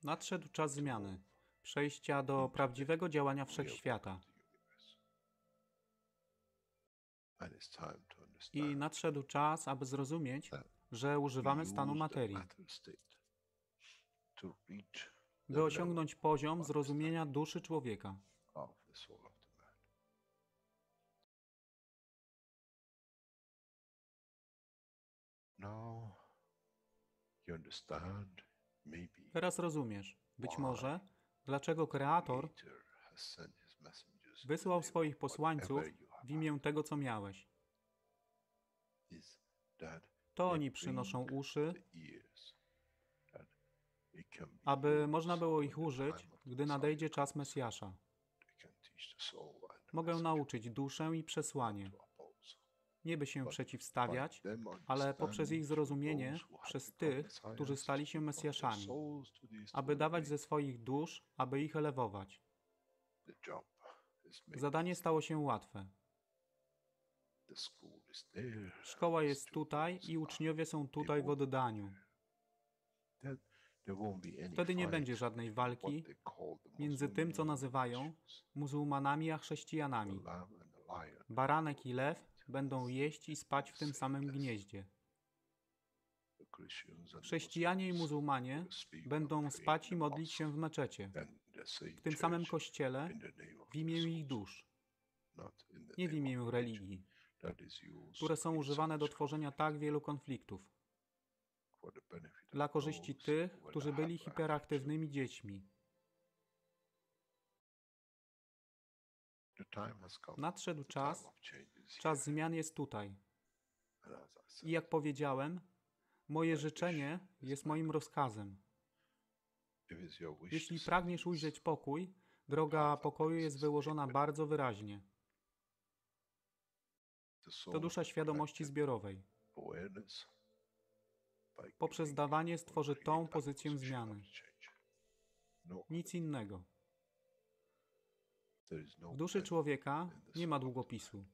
Nadszedł czas zmiany, przejścia do prawdziwego działania wszechświata. I nadszedł czas, aby zrozumieć, że używamy stanu materii, by osiągnąć poziom zrozumienia duszy człowieka. Teraz rozumiesz, być może, dlaczego Kreator wysłał swoich posłańców w imię tego, co miałeś. To oni przynoszą uszy, aby można było ich użyć, gdy nadejdzie czas Mesjasza. Mogę nauczyć duszę i przesłanie. Nie by się przeciwstawiać, ale poprzez ich zrozumienie przez tych, którzy stali się Mesjaszami, aby dawać ze swoich dusz, aby ich elewować. Zadanie stało się łatwe. Szkoła jest tutaj i uczniowie są tutaj w oddaniu. Wtedy nie będzie żadnej walki między tym, co nazywają muzułmanami a chrześcijanami. Baranek i lew będą jeść i spać w tym samym gnieździe. Chrześcijanie i muzułmanie będą spać i modlić się w meczecie, w tym samym kościele, w imię ich dusz, nie w imię religii, które są używane do tworzenia tak wielu konfliktów, dla korzyści tych, którzy byli hiperaktywnymi dziećmi. Nadszedł czas zmian jest tutaj. I jak powiedziałem, moje życzenie jest moim rozkazem. Jeśli pragniesz ujrzeć pokój, droga pokoju jest wyłożona bardzo wyraźnie. To dusza świadomości zbiorowej. Poprzez dawanie stworzy tą pozycję zmiany. Nic innego. W duszy człowieka nie ma długopisu.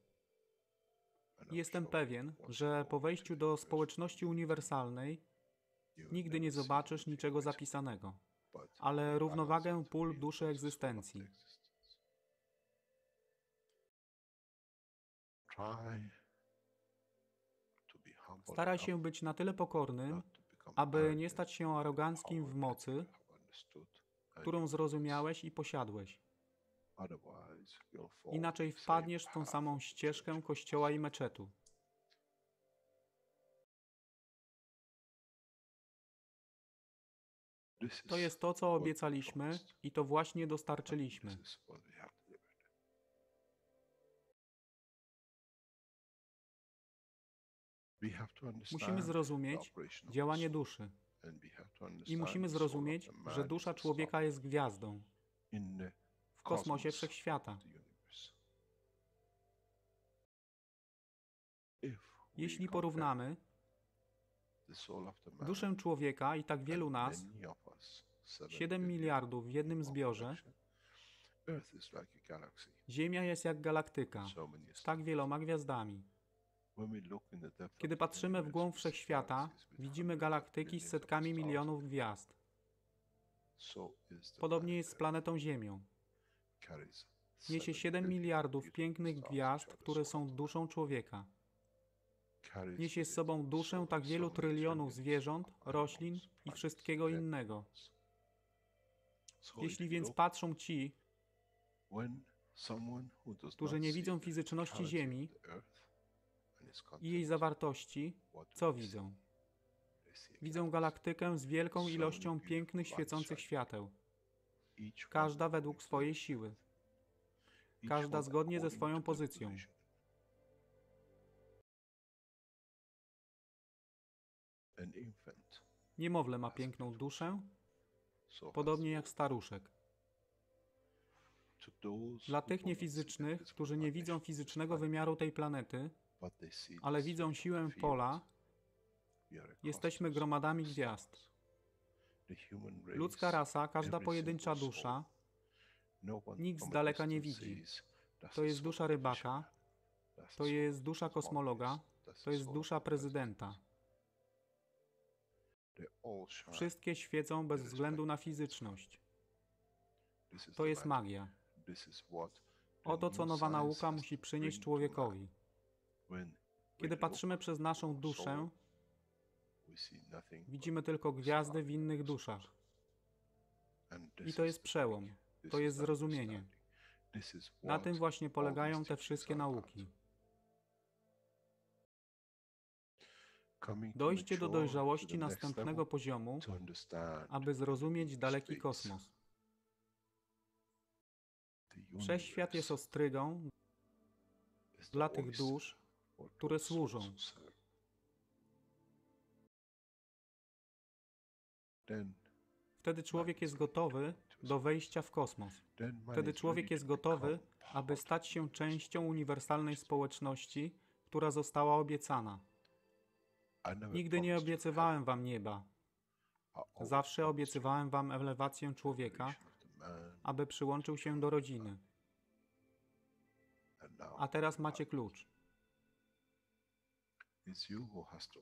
Jestem pewien, że po wejściu do społeczności uniwersalnej nigdy nie zobaczysz niczego zapisanego, ale równowagę pól duszy egzystencji. Staraj się być na tyle pokornym, aby nie stać się aroganckim w mocy, którą zrozumiałeś i posiadłeś. Inaczej wpadniesz w tą samą ścieżkę kościoła i meczetu. To jest to, co obiecaliśmy i to właśnie dostarczyliśmy. Musimy zrozumieć działanie duszy i musimy zrozumieć, że dusza człowieka jest gwiazdą w kosmosie wszechświata. Jeśli porównamy duszę człowieka i tak wielu nas, 7 miliardów w jednym zbiorze, Ziemia jest jak galaktyka z tak wieloma gwiazdami. Kiedy patrzymy w głąb wszechświata, widzimy galaktyki z setkami milionów gwiazd. Podobnie jest z planetą Ziemią. Niesie 7 miliardów pięknych gwiazd, które są duszą człowieka. Niesie z sobą duszę tak wielu trylionów zwierząt, roślin i wszystkiego innego. Jeśli więc patrzą ci, którzy nie widzą fizyczności Ziemi i jej zawartości, co widzą? Widzą galaktykę z wielką ilością pięknych, świecących świateł. Każda według swojej siły. Każda zgodnie ze swoją pozycją. Niemowlę ma piękną duszę, podobnie jak staruszek. Dla tych niefizycznych, którzy nie widzą fizycznego wymiaru tej planety, ale widzą siłę pola, jesteśmy gromadami gwiazd. Ludzka rasa, każda pojedyncza dusza, nikt z daleka nie widzi. To jest dusza rybaka, to jest dusza kosmologa, to jest dusza prezydenta. Wszystkie świecą bez względu na fizyczność. To jest magia. Oto, co nowa nauka musi przynieść człowiekowi. Kiedy patrzymy przez naszą duszę, widzimy tylko gwiazdy w innych duszach. I to jest przełom. To jest zrozumienie. Na tym właśnie polegają te wszystkie nauki. Dojście do dojrzałości następnego poziomu, aby zrozumieć daleki kosmos. Wszechświat jest ostrygą dla tych dusz, które służą. Wtedy człowiek jest gotowy do wejścia w kosmos. Wtedy człowiek jest gotowy, aby stać się częścią uniwersalnej społeczności, która została obiecana. Nigdy nie obiecywałem wam nieba. Zawsze obiecywałem wam elewację człowieka, aby przyłączył się do rodziny. A teraz macie klucz.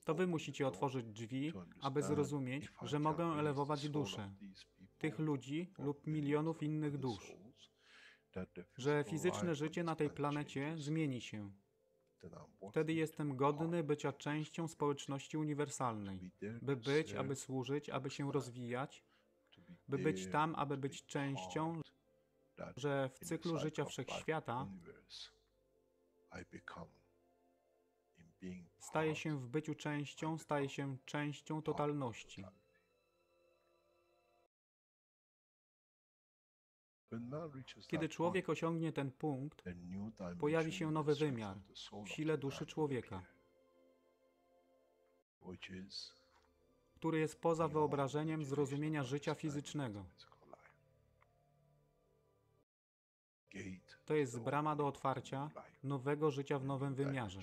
To wy musicie otworzyć drzwi, aby zrozumieć, że mogę elewować duszę tych ludzi lub milionów innych dusz, że fizyczne życie na tej planecie zmieni się. Wtedy jestem godny bycia częścią społeczności uniwersalnej, by być, aby służyć, aby się rozwijać, by być tam, aby być częścią, że w cyklu życia wszechświata staje się w byciu częścią, staje się częścią totalności. Kiedy człowiek osiągnie ten punkt, pojawi się nowy wymiar w sile duszy człowieka, który jest poza wyobrażeniem zrozumienia życia fizycznego. To jest brama do otwarcia nowego życia w nowym wymiarze,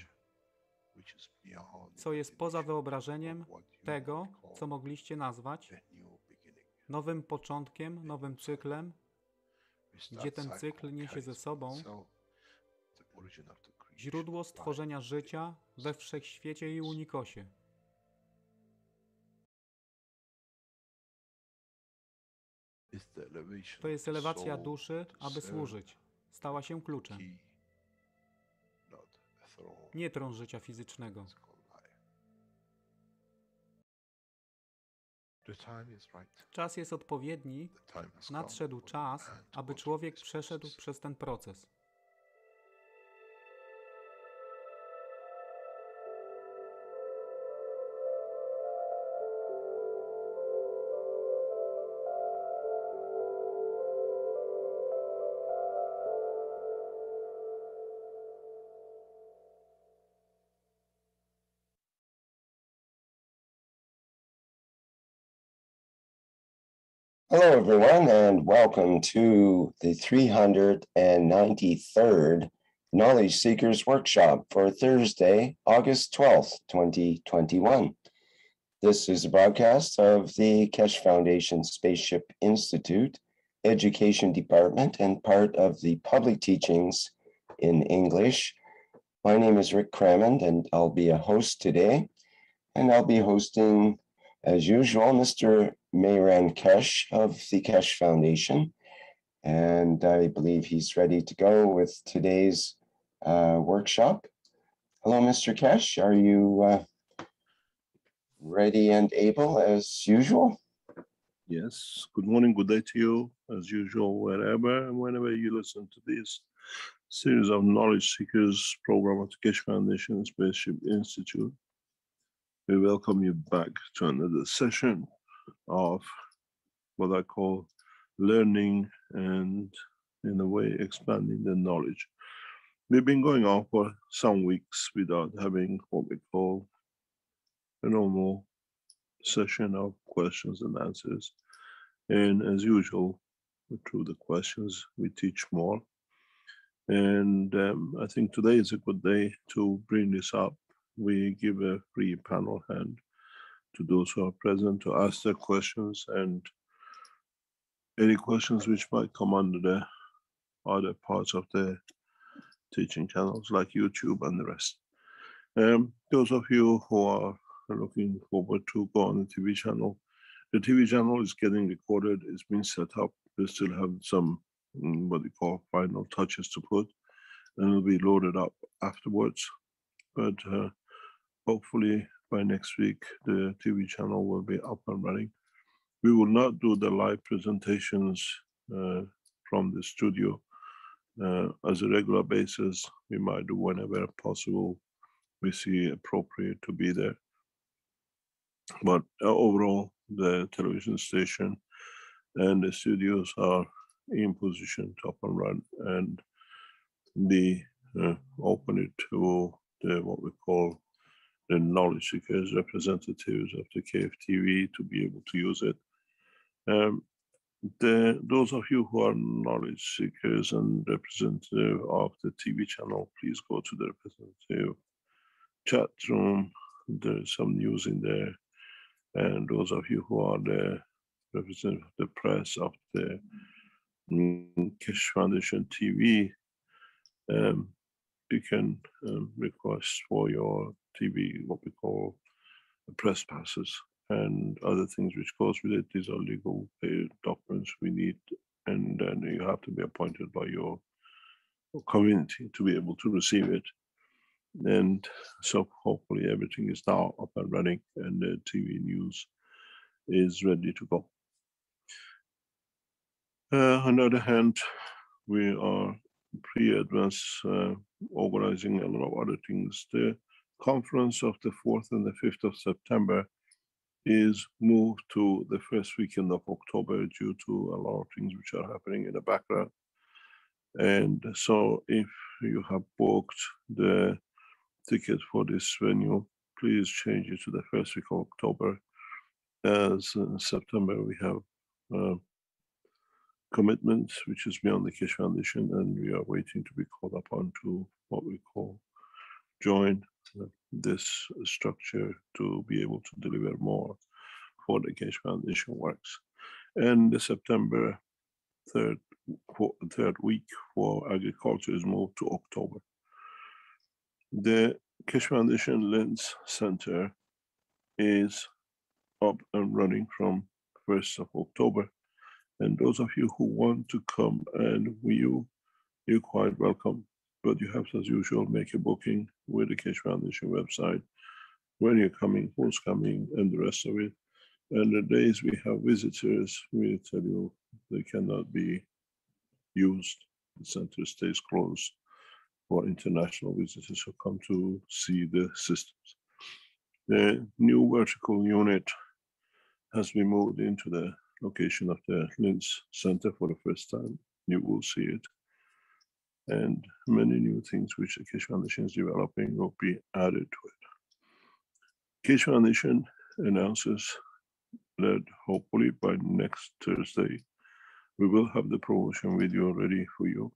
co jest poza wyobrażeniem tego, co mogliście nazwać nowym początkiem, nowym cyklem, gdzie ten cykl niesie ze sobą źródło stworzenia życia we wszechświecie i unikosie. To jest elewacja duszy, aby służyć. Stała się kluczem. Nie tron życia fizycznego. Czas jest odpowiedni. Nadszedł czas, aby człowiek przeszedł przez ten proces. Hello, everyone, and welcome to the 393rd Knowledge Seekers Workshop for Thursday, August 12th, 2021. This is a broadcast of the Keshe Foundation Spaceship Institute Education Department and part of the Public Teachings in English. My name is Rick Crammond, and I'll be a host today. And I'll be hosting, as usual, Mr. Mayran Keshe of the Keshe Foundation. And I believe he's ready to go with today's workshop. Hello, Mr. Keshe. Are you ready and able as usual? Yes. Good morning, good day to you, as usual, wherever and whenever you listen to this series of Knowledge Seekers program at the Keshe Foundation Spaceship Institute. We welcome you back to another session of what I call learning and, in a way, expanding the knowledge. We've been going on for some weeks without having what we call a normal session of questions and answers. And as usual, through the questions, we teach more. And I think today is a good day to bring this up. We give a free panel hand to those who are present to ask their questions and any questions which might come under the other parts of the teaching channels like YouTube and the rest. Those of you who are looking forward to go on the TV channel. The TV channel is getting recorded, it's been set up. They still have some what they call final touches to put, and it'll be loaded up afterwards. But hopefully by next week, the TV channel will be up and running. We will not do the live presentations from the studio as a regular basis. We might do whenever possible we see appropriate to be there. But overall, the television station and the studios are in position to up and run, and they open it to the what we call the knowledge seekers, representatives of the KFTV, to be able to use it. Those of you who are knowledge seekers and representative of the TV channel, please go to the representative chat room. There is some news in there. And those of you who are the representative of the press of the Keshe Foundation TV, you can request for your TV what we call press passes and other things which goes with it. These are legal documents we need, and then you have to be appointed by your community to be able to receive it. And so hopefully everything is now up and running and the TV news is ready to go. On the other hand, we are pre-advance organizing a lot of other things. The conference of the 4th and the 5th of September is moved to the first weekend of October due to a lot of things which are happening in the background. And so if you have booked the ticket for this venue, please change it to the first week of October, as in September we have commitments which is beyond the Keshe Foundation, and we are waiting to be called upon to what we call join this structure to be able to deliver more for the Keshe Foundation works. And the September third week for agriculture is moved to October. The Keshe Foundation Lens Center is up and running from 1st of October. And those of you who want to come and view, you're quite welcome. But you have to, as usual, make a booking with the Keshe Foundation website, when you're coming, who's coming, and the rest of it. And the days we have visitors, we tell you they cannot be used. The center stays closed for international visitors who come to see the systems. The new vertical unit has been moved into the location of the Lens Center for the first time. You will see it. And many new things which the Keshe Foundation is developing will be added to it. Keshe Foundation announces that hopefully by next Thursday, we will have the promotion video ready for you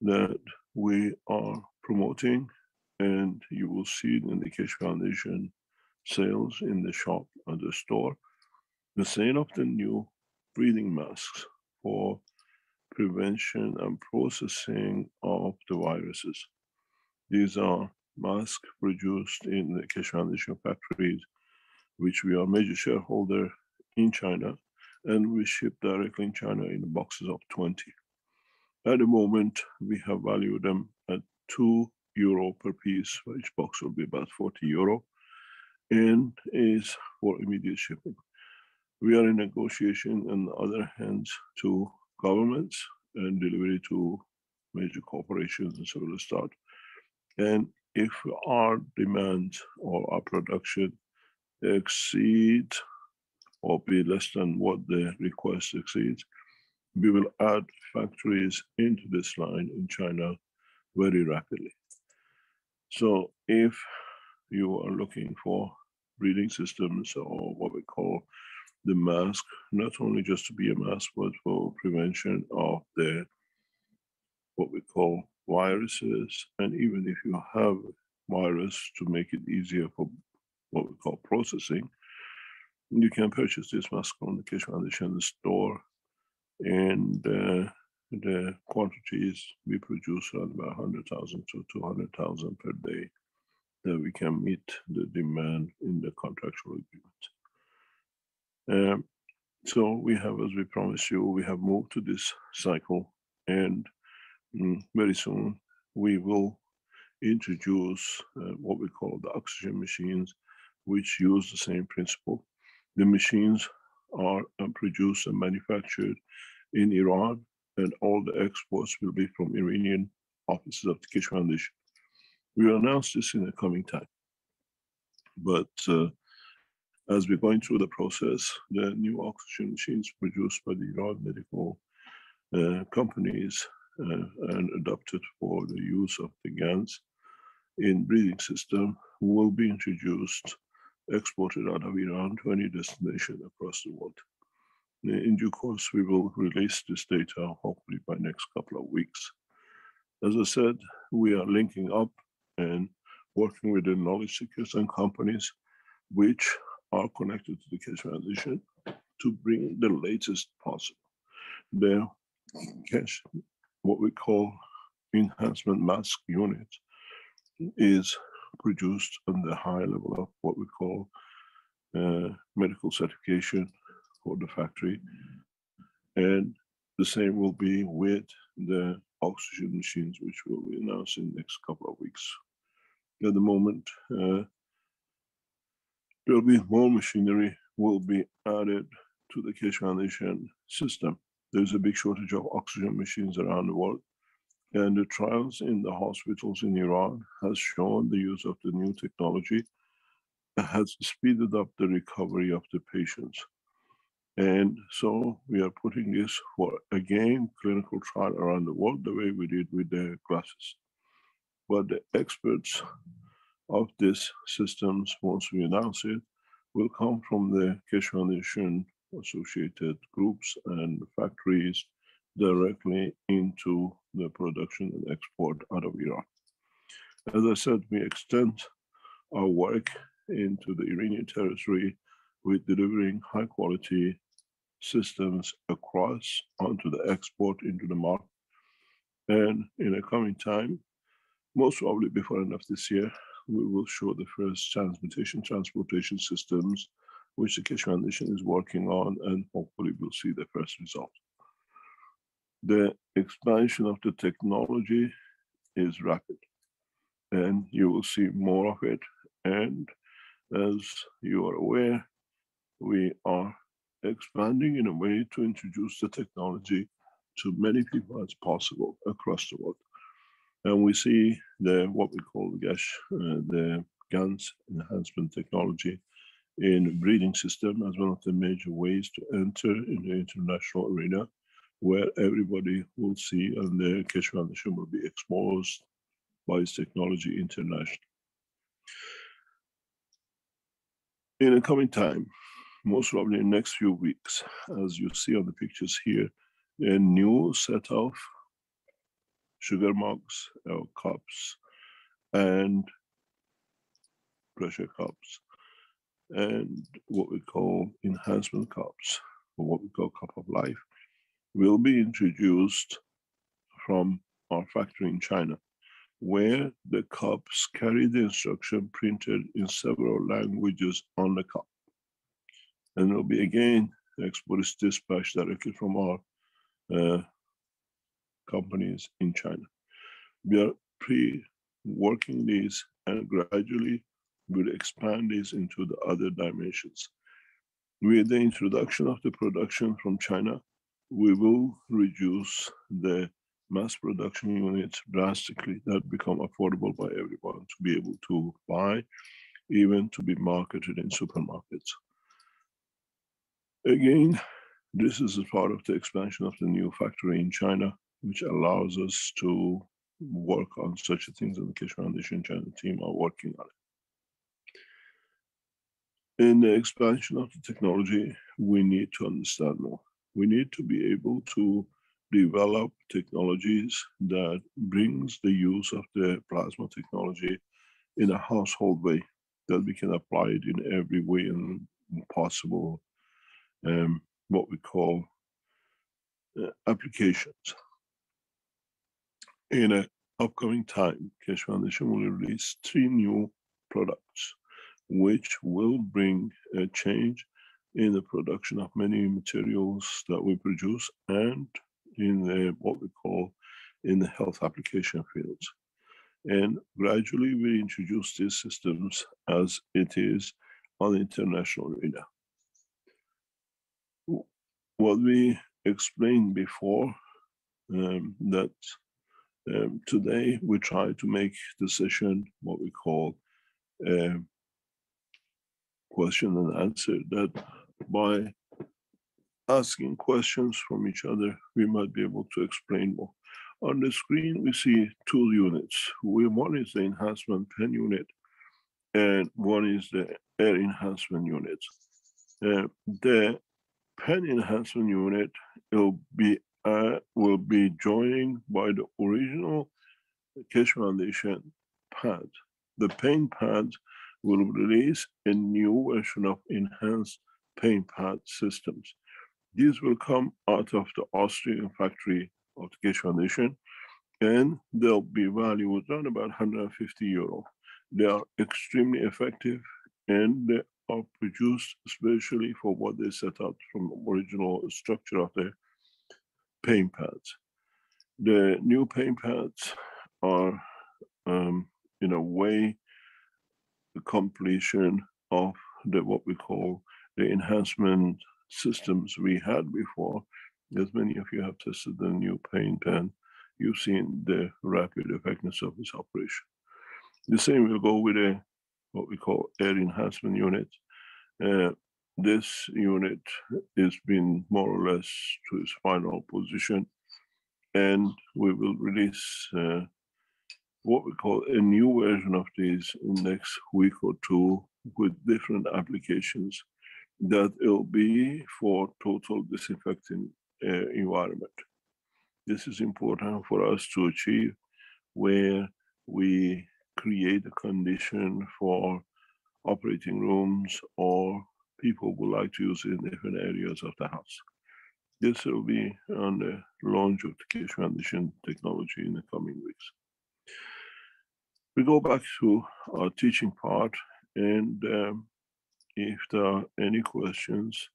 that we are promoting, and you will see it in the Keshe Foundation sales in the shop and the store. The sale of the new breathing masks for prevention and processing of the viruses. These are masks produced in the Keshe Foundation factories, which we are major shareholder in China, and we ship directly in China in the boxes of 20. At the moment, we have valued them at €2 per piece. Each box will be about €40, and is for immediate shipping. We are in negotiation on the other hands to governments and delivery to major corporations and so we'll start. And if our demand or our production exceed or be less than what the request exceeds, we will add factories into this line in China very rapidly. So if you are looking for breathing systems or what we call the mask, not only just to be a mask, but for prevention of the what we call viruses, and even if you have virus, to make it easier for what we call processing, you can purchase this mask on the Keshe Foundation store, and the quantities we produce are about 100,000 to 200,000 per day. that we can meet the demand in the contractual agreement. So we have, as we promised you, we have moved to this cycle, and very soon we will introduce what we call the oxygen machines, which use the same principle. The machines are produced and manufactured in Iran, and all the exports will be from Iranian offices of the Keshe Foundation. We will announce this in the coming time. But as we're going through the process, the new oxygen machines produced by the Iran medical companies and adopted for the use of the Gans in breathing system will be introduced, exported out of Iran to any destination across the world. In due course, we will release this data, hopefully by next couple of weeks. As I said, we are linking up and working with the knowledge seekers and companies which are connected to the Keshe Foundation to bring the latest possible. The Keshe, what we call enhancement mask unit, is produced on the high level of what we call medical certification for the factory, and the same will be with the oxygen machines, which will be announced in the next couple of weeks. At the moment, there will be more machinery will be added to the Keshe Foundation system. There's a big shortage of oxygen machines around the world, and the trials in the hospitals in Iran has shown the use of the new technology has speeded up the recovery of the patients. And so we are putting this for, again, clinical trial around the world, the way we did with the glasses. But the experts of these systems, once we announce it, will come from the Keshe Foundation associated groups and factories directly into the production and export out of Iran. As I said, we extend our work into the Iranian territory with delivering high quality systems across onto the export into the market. And in the coming time, most probably before end of this year, we will show the first transportation systems which the Keshe Foundation is working on, and hopefully we'll see the first result. The expansion of the technology is rapid, and you will see more of it. And as you are aware, we are expanding in a way to introduce the technology to many people as possible across the world. And we see what we call the Gans enhancement technology in breathing system as one of the major ways to enter in the international arena, where everybody will see and the Keshe Foundation will be exposed by its technology internationally. In the coming time, most probably in the next few weeks, as you see on the pictures here, a new set of sugar mugs, cups, and pressure cups, and what we call enhancement cups, or what we call cup of life, will be introduced from our factory in China, where the cups carry the instruction printed in several languages on the cup. And it will be again, the export is dispatched directly from our companies in China. We are pre-working these, and gradually we'll expand these into the other dimensions. With the introduction of the production from China, we will reduce the mass production units drastically that become affordable by everyone to be able to buy, even to be marketed in supermarkets. Again, this is a part of the expansion of the new factory in China, which allows us to work on such things that the Keshe Foundation China team are working on it. In the expansion of the technology, we need to understand more. We need to be able to develop technologies that brings the use of the plasma technology in a household way, that we can apply it in every way and possible, what we call applications. In an upcoming time, Keshe Foundation will release 3 new products, which will bring a change in the production of many materials that we produce and in what we call in the health application fields. And gradually we introduce these systems as it is on the international arena. What we explained before, that today we try to make the session what we call question and answer, that by asking questions from each other, we might be able to explain more. On the screen, we see two units. One is the enhancement pen unit, and one is the air enhancement unit. The pen enhancement unit will be joined by the original Keshe Foundation pad. The paint pad will release a new version of enhanced paint pad systems. These will come out of the Austrian factory of the Keshe Foundation, and they'll be valued around about 150 euro. They are extremely effective, and they are produced especially for what they set out from the original structure of the paint pads. The new paint pads are, in a way, the completion of what we call the enhancement systems we had before. As many of you have tested the new paint pen, you've seen the rapid effectiveness of this operation. The same will go with what we call air enhancement unit. This unit has been more or less to its final position, and we will release what we call a new version of these in the next week or two with different applications that will be for total disinfecting environment. This is important for us to achieve, where we create a condition for operating rooms or people would like to use it in different areas of the house. This will be on the launch of the Keshe Foundation technology in the coming weeks. We go back to our teaching part, and if there are any questions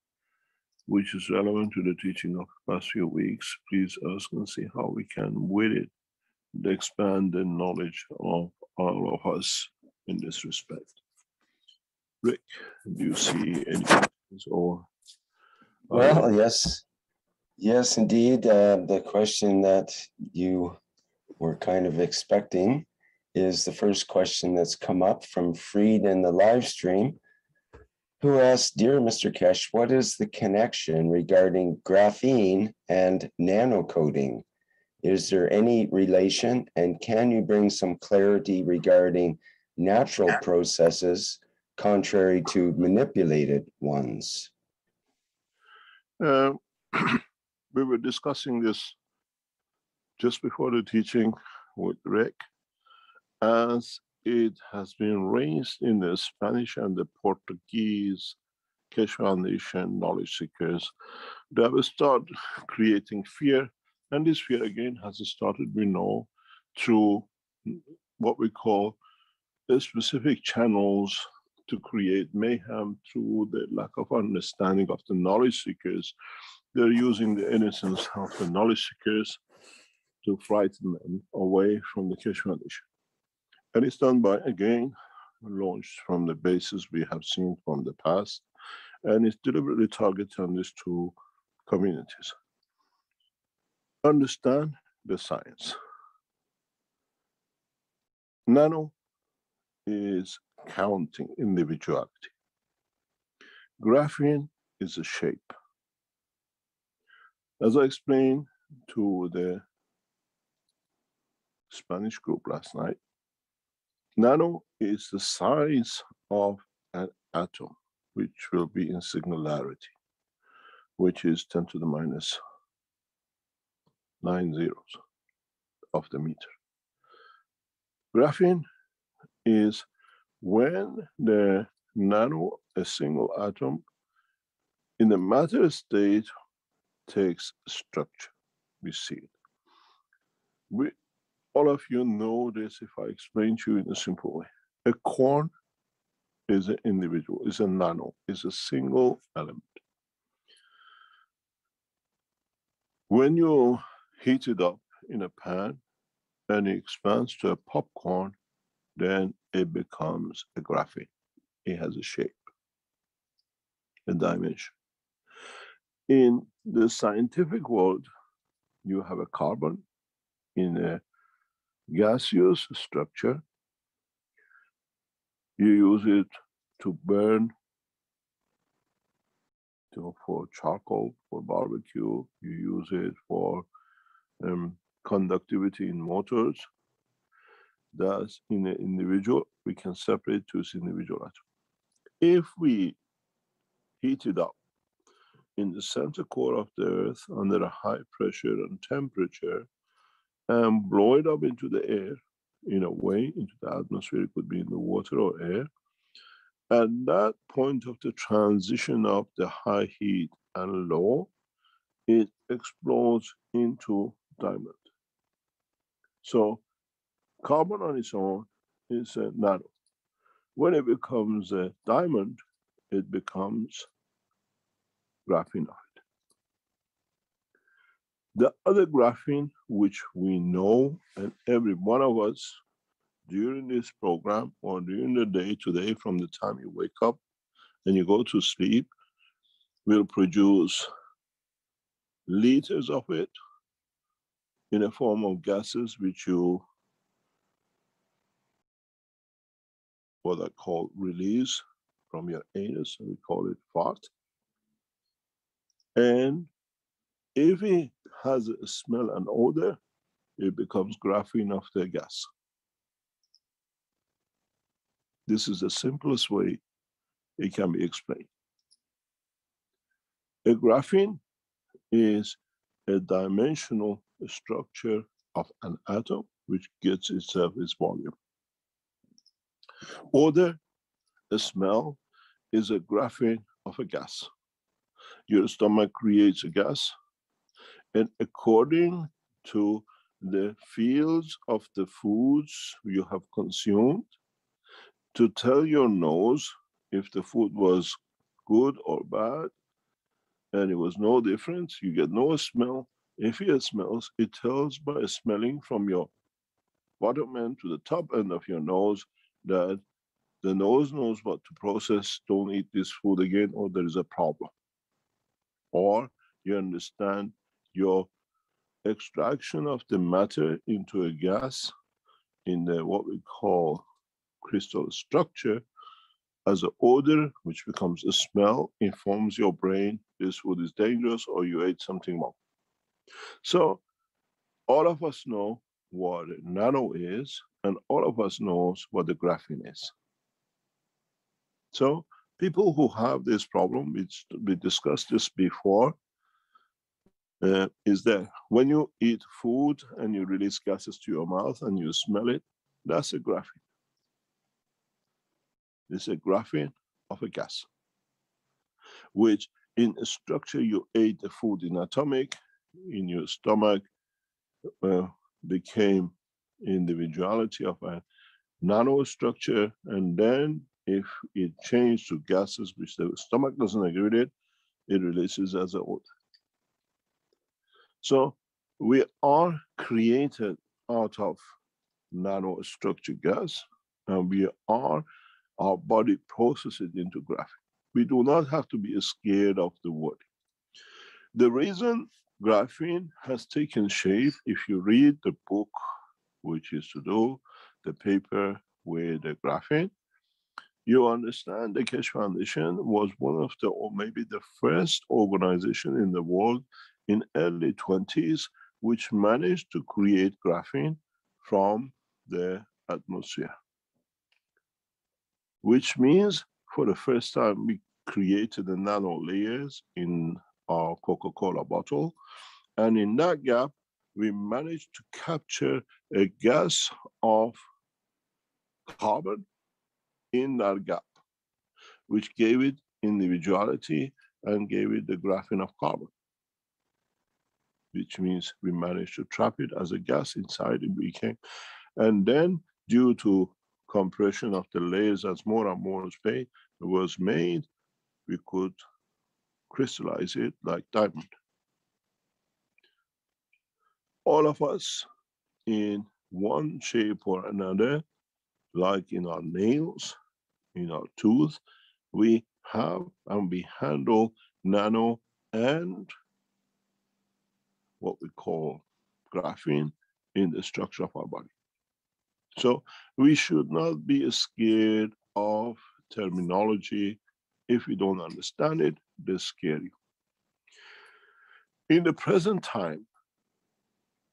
which is relevant to the teaching of the past few weeks, please ask and see how we can, with it, expand the knowledge of all of us in this respect. Rick, do you see any questions or? Well, yes, indeed. The question that you were kind of expecting is the first question that's come up from Freed in the live stream, who asked, "Dear Mr. Keshe, what is the connection regarding graphene and nanocoding? Is there any relation, and can you bring some clarity regarding natural processes contrary to manipulated ones?" We were discussing this just before the teaching with Rick, as it has been raised in the Spanish and the Portuguese Keshe Foundation knowledge seekers that will start creating fear. And this fear again has started, we know, through what we call the specific channels to create mayhem through the lack of understanding of the knowledge seekers. They're using the innocence of the knowledge seekers to frighten them away from the Keshe Foundation. And it's done by, again, launched from the basis we have seen from the past, and it's deliberately targeted on these two communities. Understand the science. Nano is counting individuality. Graphene is a shape. As I explained to the Spanish group last night, nano is the size of an atom, which will be in singularity, which is 10 to the minus 9 zeros of the meter. Graphene is when the nano, a single atom, in the matter state takes structure. We see it. All of you know this if I explain to you in a simple way. A corn is an individual, is a nano, is a single element. When you heat it up in a pan and it expands to a popcorn, then it becomes a graphene. It has a shape, a dimension. In the scientific world, you have a carbon in a gaseous structure. You use it to burn, for charcoal, for barbecue. You use it for conductivity in motors. Thus, in an individual, we can separate two individual atoms. If we heat it up in the center core of the Earth under a high pressure and temperature and blow it up into the air, in a way, into the atmosphere, it could be in the water or air, at that point of the transition of the high heat and low, it explodes into diamond. So carbon on its own is a nano. When it becomes a diamond, it becomes graphene. The other graphene, which we know, and every one of us during this program or during the day today, from the time you wake up and you go to sleep, will produce liters of it in a form of gases which you, what I call, release from your anus, and we call it fart. And if it has a smell and odor, it becomes graphene of the gas. This is the simplest way it can be explained. A graphene is a dimensional structure of an atom which gets itself its volume. Odor, a smell, is a graphene of a gas. Your stomach creates a gas, and according to the fields of the foods you have consumed, to tell your nose if the food was good or bad, and it was no difference, you get no smell. If it smells, it tells by smelling from your bottom end to the top end of your nose that the nose knows what to process, don't eat this food again, or there is a problem. Or you understand your extraction of the matter into a gas in the what we call crystal structure as an odor, which becomes a smell, informs your brain this food is dangerous or you ate something wrong. So all of us know what a nano is, and all of us knows what the graphene is. So people who have this problem, which we discussed this before, is that when you eat food and you release gases to your mouth and you smell it, that's a graphene. It's a graphene of a gas, which in a structure you ate the food in atomic, in your stomach became individuality of a nanostructure, and then if it changed to gases which the stomach doesn't agree with it, it releases as a odor. So we are created out of nanostructure gas, and our body processes it into graphene. We do not have to be scared of the word. The reason graphene has taken shape, if you read the book, which is to do the paper with the graphene, you understand the Keshe Foundation was one of the, or maybe the first organization in the world in early 20s, which managed to create graphene from the atmosphere. Which means for the first time we created the nano layers in our Coca-Cola bottle, and in that gap we managed to capture a gas of carbon in that gap, which gave it individuality and gave it the graphene of carbon, which means we managed to trap it as a gas inside it became. And then due to compression of the layers as more and more space was made, we could crystallize it like diamond. All of us, in one shape or another, like in our nails, in our tooth, we have and we handle nano and what we call graphene in the structure of our body. So we should not be scared of terminology. If you don't understand it, they scare you. In the present time,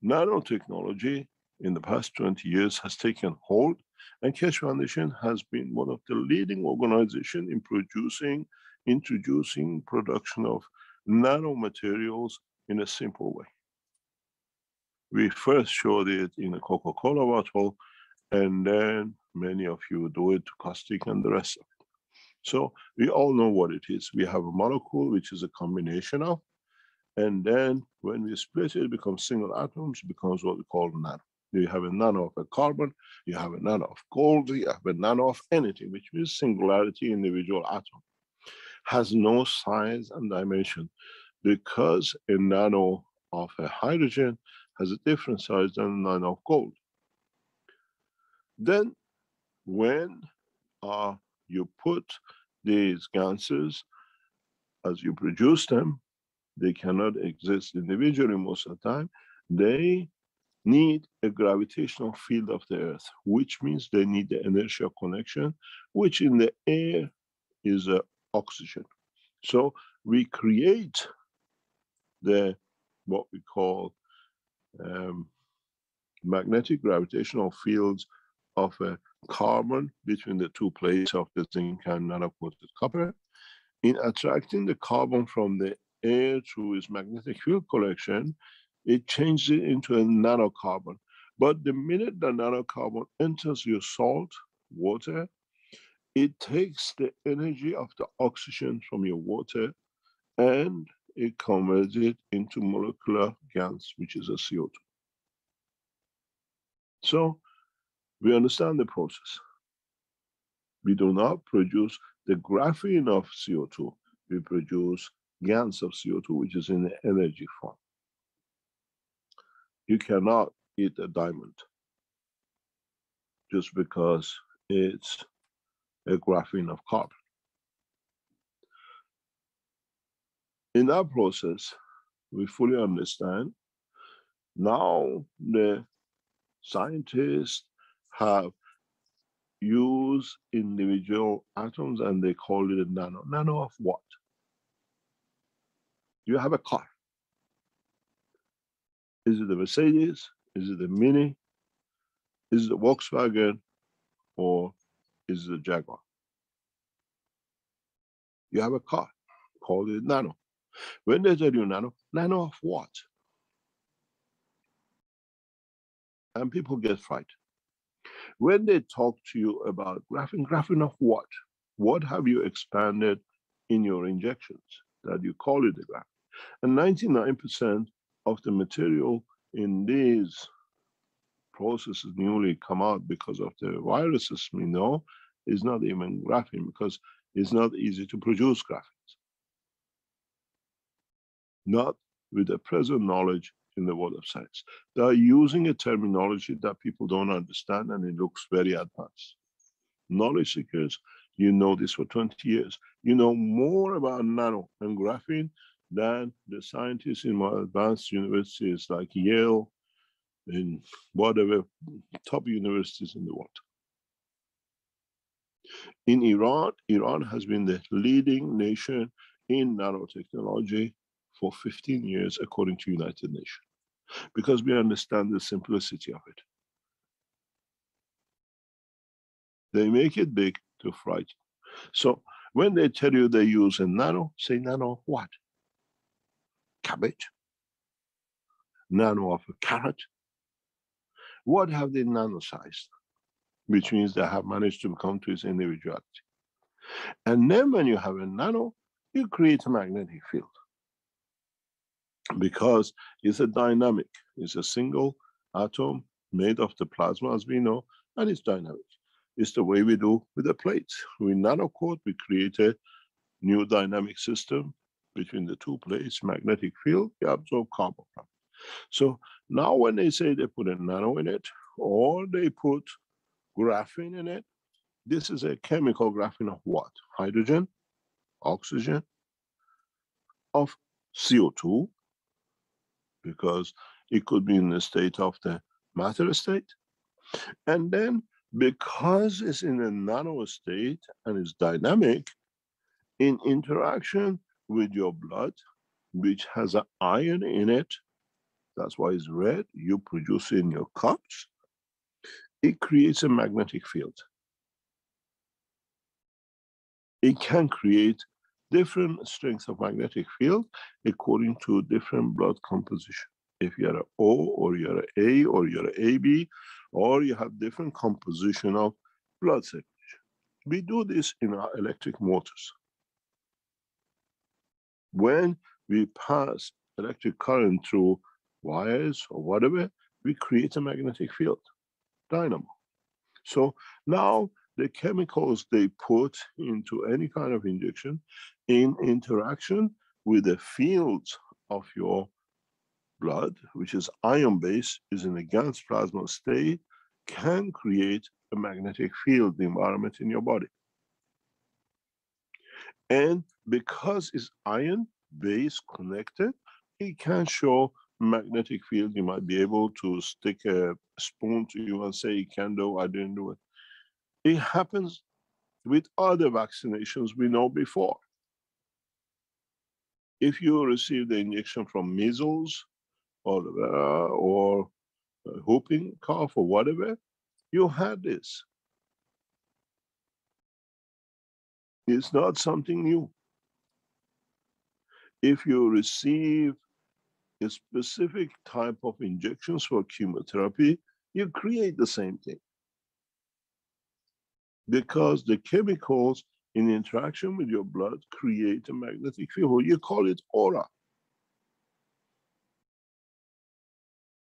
nanotechnology in the past 20 years has taken hold, and Keshe Foundation has been one of the leading organizations in introducing production of nanomaterials in a simple way. We first showed it in a Coca-Cola bottle, and then many of you do it to caustic and the rest of it. So we all know what it is. We have a molecule which is a combination of, and then when we split it, it becomes single atoms, it becomes what we call nano. You have a nano of a carbon, you have a nano of gold, you have a nano of anything, which means singularity, individual atom. Has no size and dimension, because a nano of a hydrogen has a different size than a nano of gold. Then when you put these ganses, as you produce them, they cannot exist individually most of the time. They need a gravitational field of the earth, which means they need the inertial connection, which in the air is oxygen. So we create what we call magnetic gravitational fields of a carbon between the two plates of the zinc and nano-coated copper. In attracting the carbon from the air through its magnetic field collection, it changes it into a nanocarbon. But the minute the nanocarbon enters your salt water, it takes the energy of the oxygen from your water and it converts it into molecular Gans, which is a CO2. So we understand the process. We do not produce the graphene of CO2. We produce Gans of CO2, which is in the energy form. You cannot eat a diamond just because it's a graphene of carbon. In that process, we fully understand. Now the scientists have used individual atoms and they call it a nano. Nano of what? You have a car. Is it a Mercedes? Is it a Mini? Is it a Volkswagen? Or is it a Jaguar? You have a car, call it nano. When they tell you nano, nano of what? And people get frightened. When they talk to you about graphene, graphene of what? What have you expanded in your injections that you call it a graphene? And 99% of the material in these processes newly come out because of the viruses we know is not even graphene, because it's not easy to produce graphenes. Not with the present knowledge in the world of science. They are using a terminology that people don't understand and it looks very advanced. Knowledge seekers, you know this for 20 years. You know more about nano and graphene than the scientists in more advanced universities like Yale and whatever top universities in the world. In Iran, Iran has been the leading nation in nanotechnology for 15 years according to United Nations, because we understand the simplicity of it. They make it big to frighten. So when they tell you they use a nano, say nano of what? Cabbage? Nano of a carrot? What have they nano-sized? Which means they have managed to come to its individuality. And then when you have a nano, you create a magnetic field. Because it's a dynamic, it's a single atom made of the plasma as we know, and it's dynamic. It's the way we do with the plates. With nanocoat, we create a new dynamic system between the two plates, magnetic field, you absorb carbon from it. So now when they say they put a nano in it, or they put graphene in it, this is a chemical graphene of what? Hydrogen, oxygen, of CO2, because it could be in the state of the matter state. And then because it's in a nano state and it's dynamic, in interaction with your blood, which has an iron in it, that's why it's red, you produce it in your cups, it creates a magnetic field. It can create different strengths of magnetic field according to different blood composition. If you're an O, or you're an A, or you're an AB, or you have different composition of blood circulation. We do this in our electric motors. When we pass electric current through wires or whatever, we create a magnetic field, dynamo. So now the chemicals they put into any kind of injection in interaction with the fields of your blood, which is ion-based, is in a Gans plasma state, can create a magnetic field, the environment in your body. And because it's ion-based connected, it can show magnetic field. You might be able to stick a spoon to you and say, you can do, I didn't do it. It happens with other vaccinations we know before. If you receive the injection from measles or whooping cough or whatever, you had this. It's not something new. If you receive a specific type of injections for chemotherapy, you create the same thing. Because the chemicals in interaction with your blood create a magnetic field. You call it aura.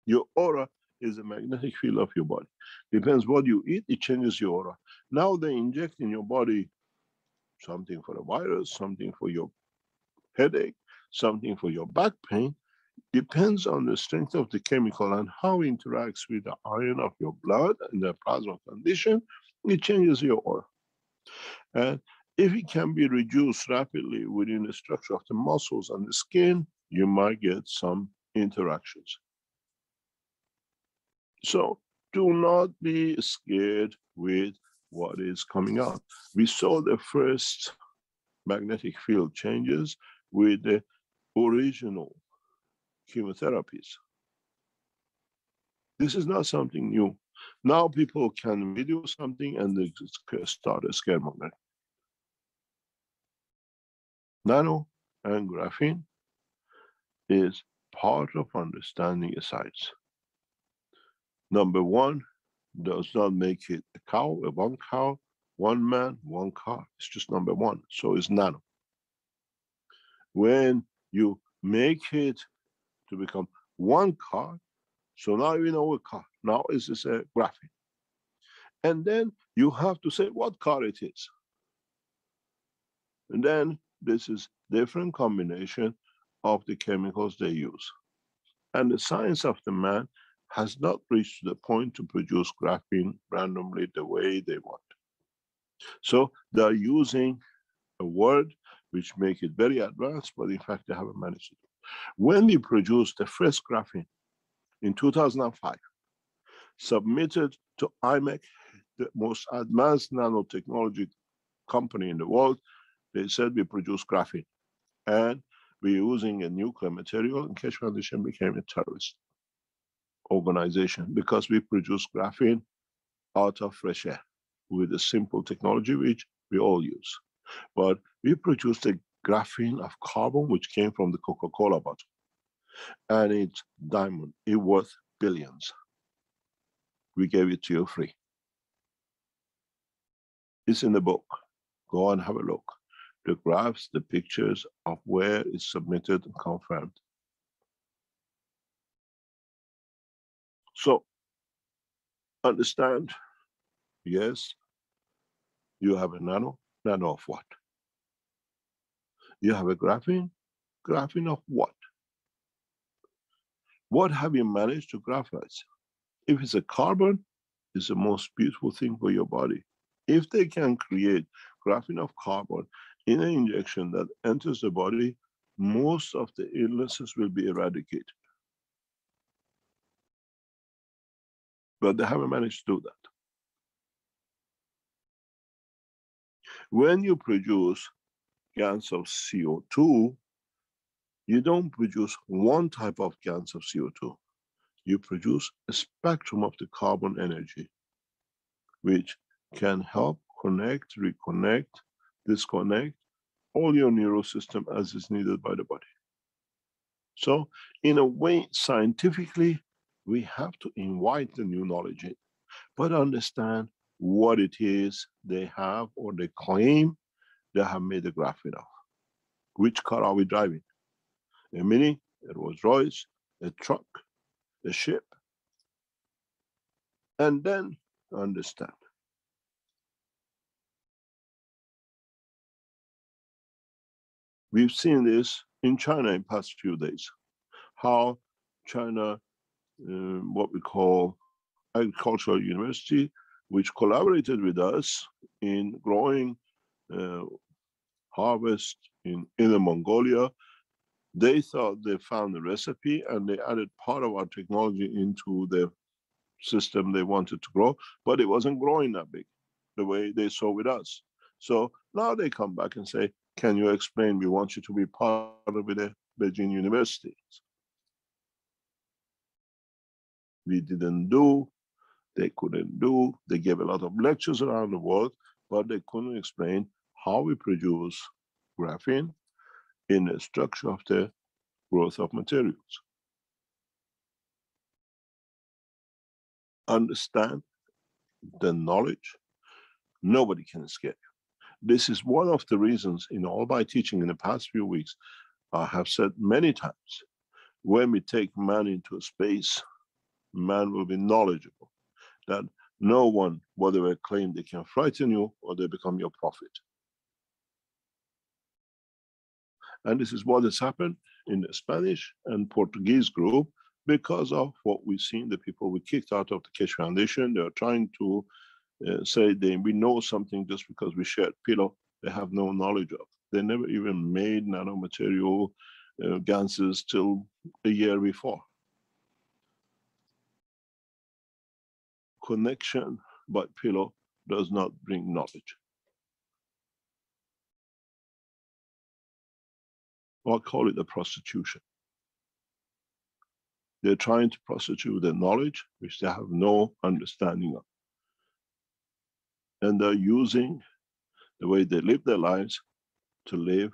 Your aura is a magnetic field of your body. Depends what you eat, it changes your aura. Now they inject in your body something for a virus, something for your headache, something for your back pain. Depends on the strength of the chemical and how it interacts with the iron of your blood and the plasma condition, it changes your aura. And if it can be reduced rapidly within the structure of the muscles and the skin, you might get some interactions. So do not be scared with what is coming out. We saw the first magnetic field changes with the original chemotherapies. This is not something new. Now people can video something and they start a scaremonger. Nano and graphene is part of understanding a science. Number one does not make it a cow, one man, one car. It's just number one. So it's nano. When you make it to become one car, so now you know a car. Now is this a graphene. And then you have to say what car it is. And then this is different combination of the chemicals they use. And the science of the man has not reached the point to produce graphene randomly the way they want. So they're using a word which make it very advanced, but in fact they haven't managed it. When we produced the first graphene in 2005, submitted to IMEC, the most advanced nanotechnology company in the world, they said we produce graphene. And we're using a nuclear material, and Keshe Foundation became a terrorist organization because we produce graphene out of fresh air with a simple technology which we all use. But we produced a graphene of carbon which came from the Coca-Cola bottle. And it's diamond, it's worth billions. We gave it to you free. It's in the book. Go and have a look. The graphs, the pictures of where it's submitted and confirmed. So, understand, yes, You have a nano, nano of what? You have a graphene, graphene of what? What have you managed to graphite? If it's a carbon, it's the most beautiful thing for your body. If they can create graphene of carbon in an injection that enters the body, most of the illnesses will be eradicated. But they haven't managed to do that. When you produce Gans of CO2, you don't produce one type of Gans of CO2. You produce a spectrum of the carbon energy, which can help connect, reconnect, disconnect all your neural system as is needed by the body. So in a way, scientifically, we have to invite the new knowledge in, but understand what it is they have or they claim they have made a graphene of. Which car are we driving? A Mini, a Rolls Royce, a truck, a ship. And then understand. We've seen this in China in past few days, how China, what we call agricultural university, which collaborated with us in growing harvest in Inner Mongolia. They thought they found a recipe and they added part of our technology into the system they wanted to grow, but it wasn't growing that big the way they saw with us. So now they come back and say, can you explain? We want you to be part of the Beijing University. We didn't do, they couldn't do, they gave a lot of lectures around the world, but they couldn't explain how we produce graphene in the structure of the growth of materials. Understand the knowledge, nobody can escape. This is one of the reasons in all my teaching in the past few weeks, I have said many times, when we take man into space, man will be knowledgeable, that no one, whatever claim they can frighten you or they become your prophet. And this is what has happened in the Spanish and Portuguese group because of what we've seen, the people we kicked out of the Keshe Foundation. They are trying to say we know something just because we shared pillow they have no knowledge of. They never even made nanomaterial ganses till a year before. Connection by pillow does not bring knowledge. I'll call it a prostitution. They're trying to prostitute their knowledge, which they have no understanding of. And they're using the way they live their lives to live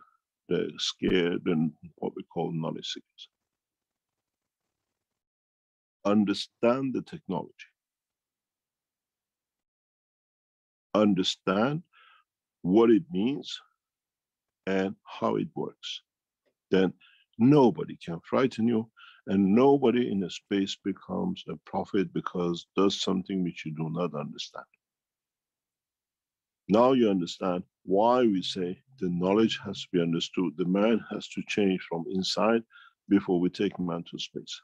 the scared and what we call knowledge seekers. Understand the technology. Understand what it means and how it works. Then nobody can frighten you, and nobody in a space becomes a prophet because does something which you do not understand. Now you understand why we say the knowledge has to be understood. The man has to change from inside before we take man to space.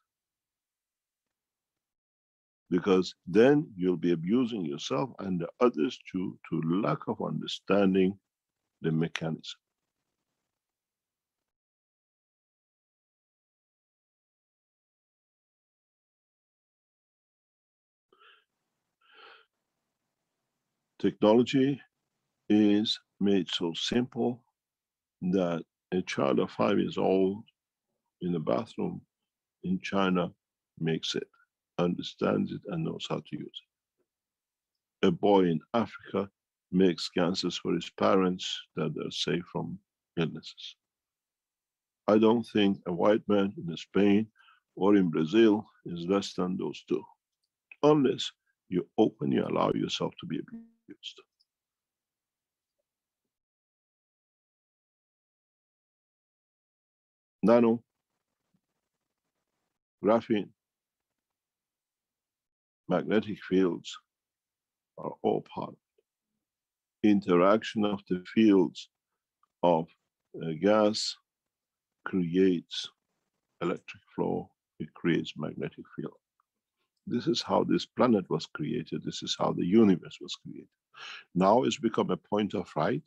Because then you'll be abusing yourself and the others to lack of understanding the mechanism. Technology is made so simple that a child of 5 years old in a bathroom in China makes it, understands it, and knows how to use it. A boy in Africa makes ganses for his parents that are safe from illnesses. I don't think a white man in Spain or in Brazil is less than those two, unless you openly allow yourself to be abused. Nano, graphene, magnetic fields are all part of it. interaction of the fields of gas creates electric flow, it creates magnetic field. This is how this planet was created. This is how the universe was created. Now it's become a point of fright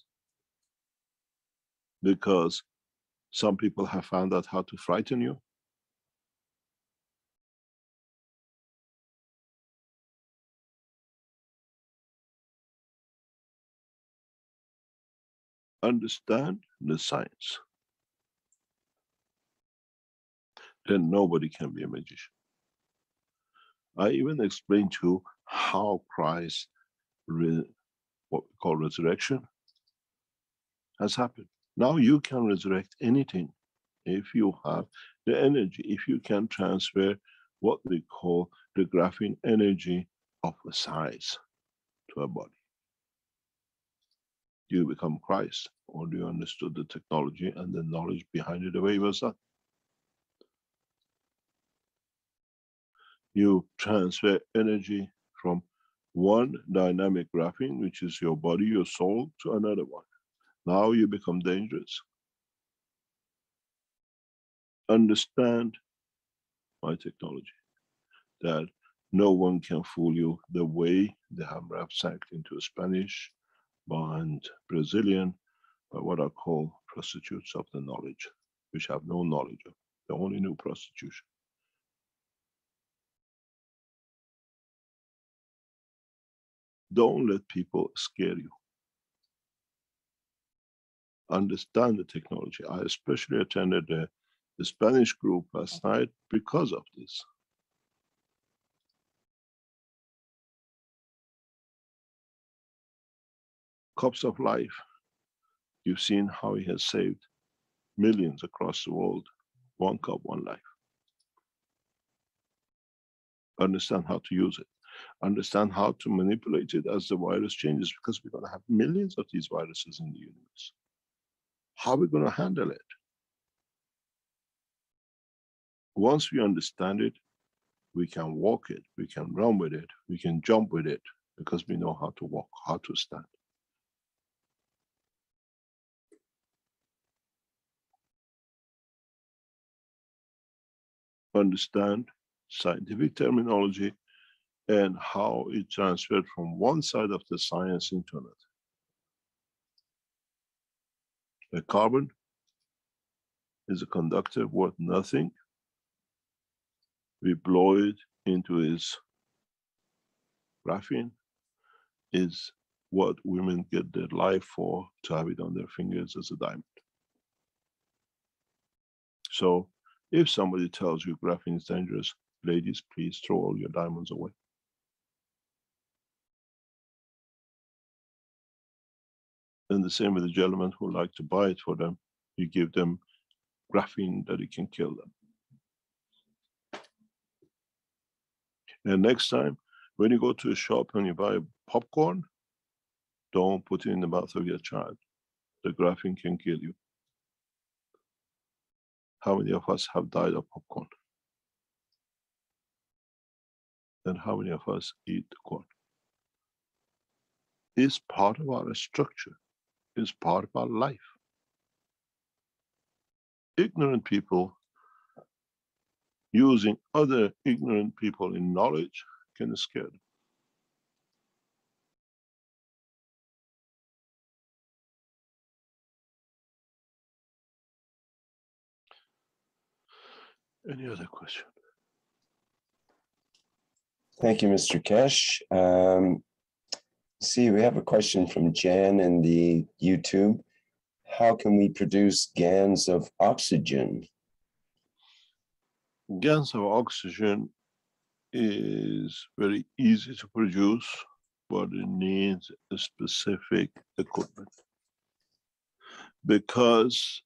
because some people have found out how to frighten you. Understand the science. Then nobody can be a magician. I even explained to you how Christ, what we call resurrection, has happened. Now you can resurrect anything if you have the energy, if you can transfer what we call the graphene energy of a size to a body. You become Christ, or do you understood the technology and the knowledge behind it the way it was done? You transfer energy from one dynamic graphene, which is your body, your soul, to another one. Now you become dangerous. Understand my technology, that no one can fool you the way they have ransacked into Spanish and Brazilian, by what are called prostitutes of the knowledge, which have no knowledge of. They only knew prostitution. Don't let people scare you. Understand the technology. I especially attended the Spanish group last night because of this. Cups of life. You've seen how he has saved millions across the world. One cup, one life. Understand how to use it. Understand how to manipulate it as the virus changes, because we're going to have millions of these viruses in the universe. How are we going to handle it? Once we understand it, we can walk it, we can run with it, we can jump with it, because we know how to walk, how to stand. Understand scientific terminology and how it transferred from one side of the science into another. A carbon is a conductor worth nothing. We blow it into its graphene, is what women get their life for, to have it on their fingers as a diamond. So if somebody tells you graphene is dangerous, ladies, please throw all your diamonds away. And the same with the gentlemen who like to buy it for them. You give them graphene that it can kill them. And next time, when you go to a shop and you buy popcorn, don't put it in the mouth of your child. The graphene can kill you. How many of us have died of popcorn? And how many of us eat the corn? It's part of our structure. It's part of our life. Ignorant people using other ignorant people in knowledge can scare them. Any other question? Thank you, Mr. Keshe. See, we have a question from Jan in the YouTube. How can we produce GANs of oxygen? Gans of oxygen is very easy to produce, but it needs a specific equipment. Because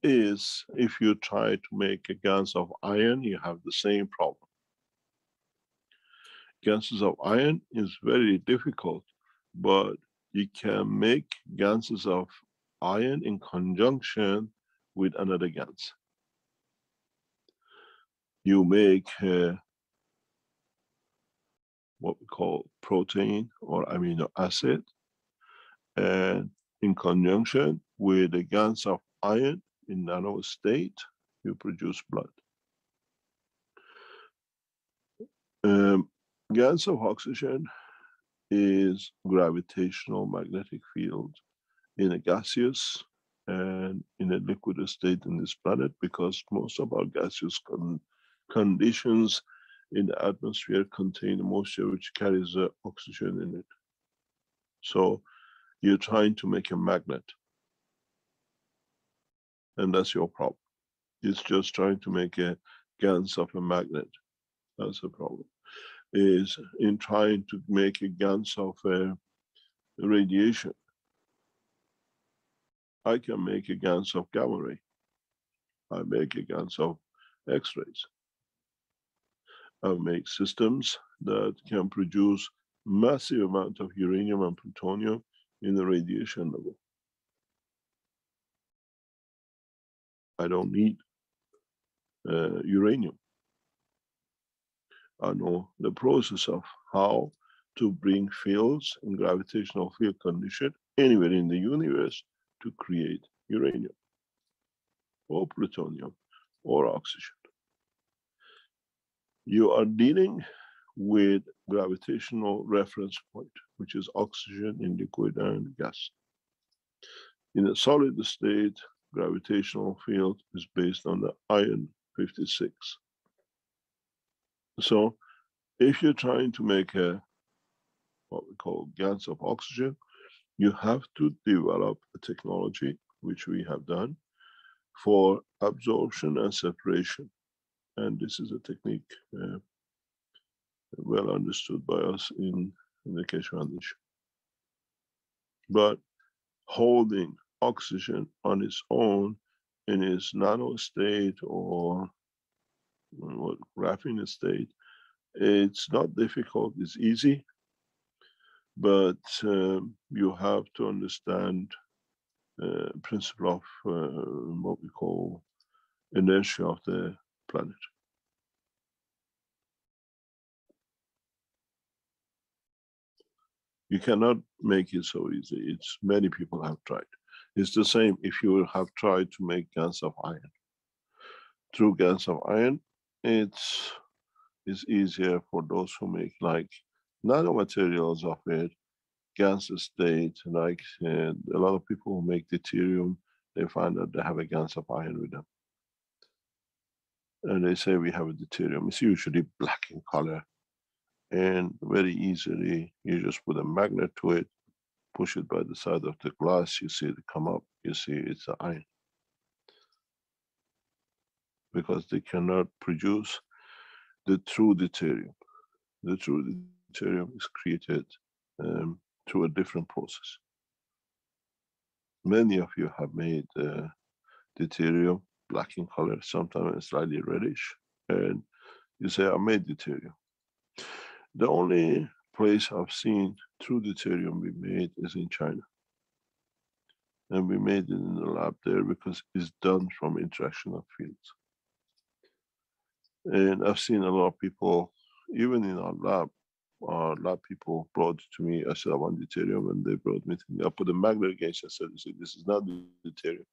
if you try to make a Gans of iron, you have the same problem. Ganses of iron is very difficult, but you can make Ganses of iron in conjunction with another Gans. You make what we call protein or amino acid, And in conjunction with the Gans of iron in nano state, you produce blood. Gans of oxygen is gravitational magnetic field in a gaseous and in a liquid state in this planet, because most of our gaseous conditions in the atmosphere contain moisture which carries oxygen in it. So you're trying to make a magnet, and that's your problem. It's just trying to make a Gans of a magnet. That's the problem. Is in trying to make a Gans of a radiation. I can make a Gans of gamma ray. I make a Gans of X-rays. I make systems that can produce massive amount of uranium and plutonium in the radiation level. I don't need uranium. I know the process of how to bring fields in gravitational field condition anywhere in the universe to create uranium or plutonium or oxygen. You are dealing with gravitational reference point, which is oxygen in liquid and gas. In a solid state, gravitational field is based on the iron 56. So if you're trying to make a what we call Gans of oxygen, you have to develop a technology, which we have done, for absorption and separation. And this is a technique well understood by us in the Keshe Foundation. But holding oxygen on its own in its nano state or what graphene state, it's not difficult, it's easy, but you have to understand principle of what we call inertia of the planet. You cannot make it so easy. It's many people have tried. It's the same if you have tried to make Gans of iron. Through Gans of iron, it's easier for those who make like nanomaterials of it, Gans state, like a lot of people who make deuterium, they find that they have a Gans of iron with them. And they say we have a deuterium. It's usually black in color. And very easily, you just put a magnet to it, push it by the side of the glass, you see it come up, you see it's an iron. Because they cannot produce the true deuterium. The true deuterium is created through a different process. Many of you have made deuterium black in color, sometimes slightly reddish, and you say, I made deuterium. The only place I've seen true deuterium be made is in China. And we made it in the lab there because it's done from interaction of fields. And I've seen a lot of people, even in our lab people brought it to me. I said, I want deuterium, and they brought me to me. I put a magnet against it. I said, this is not deuterium.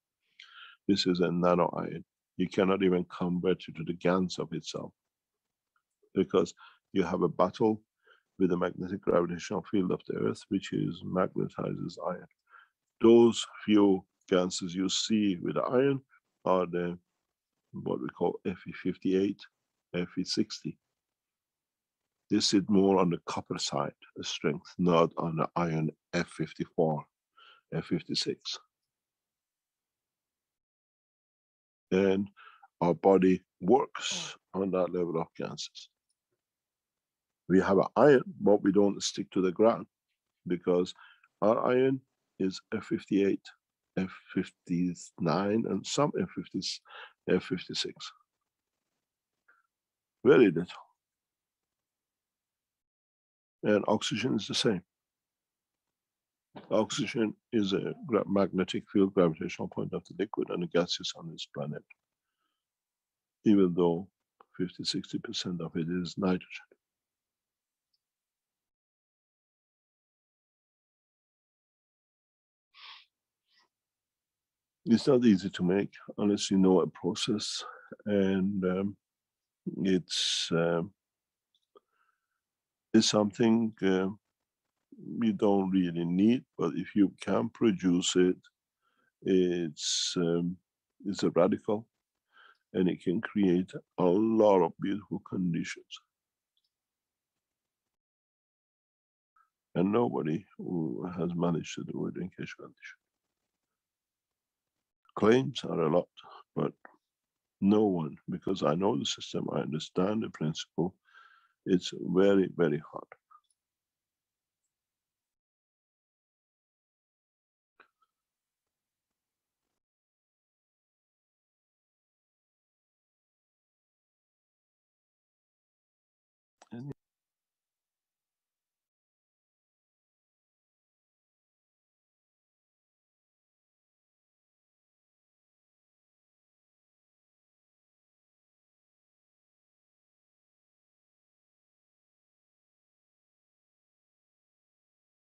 This is a nano iron. You cannot even convert it to the Gans of itself, because you have a battle with the magnetic gravitational field of the Earth, which is magnetizes iron. Those few Ganses you see with the iron are the what we call Fe58, Fe60. They sit more on the copper side, the strength, not on the iron F54, F56. And our body works on that level of Ganses. We have an iron, but we don't stick to the ground, because our iron is F58, F59, and some F56. Very little. And oxygen is the same. Oxygen is a magnetic field gravitational point of the liquid and the gaseous on this planet, even though 50–60% of it is nitrogen. It's not easy to make unless you know a process, and it's something you don't really need, but if you can produce it, it's a radical, and it can create a lot of beautiful conditions. And nobody who has managed to do it in Keshe Foundation. Claims are a lot, but no one, because I know the system, I understand the principle, it's very, very hard.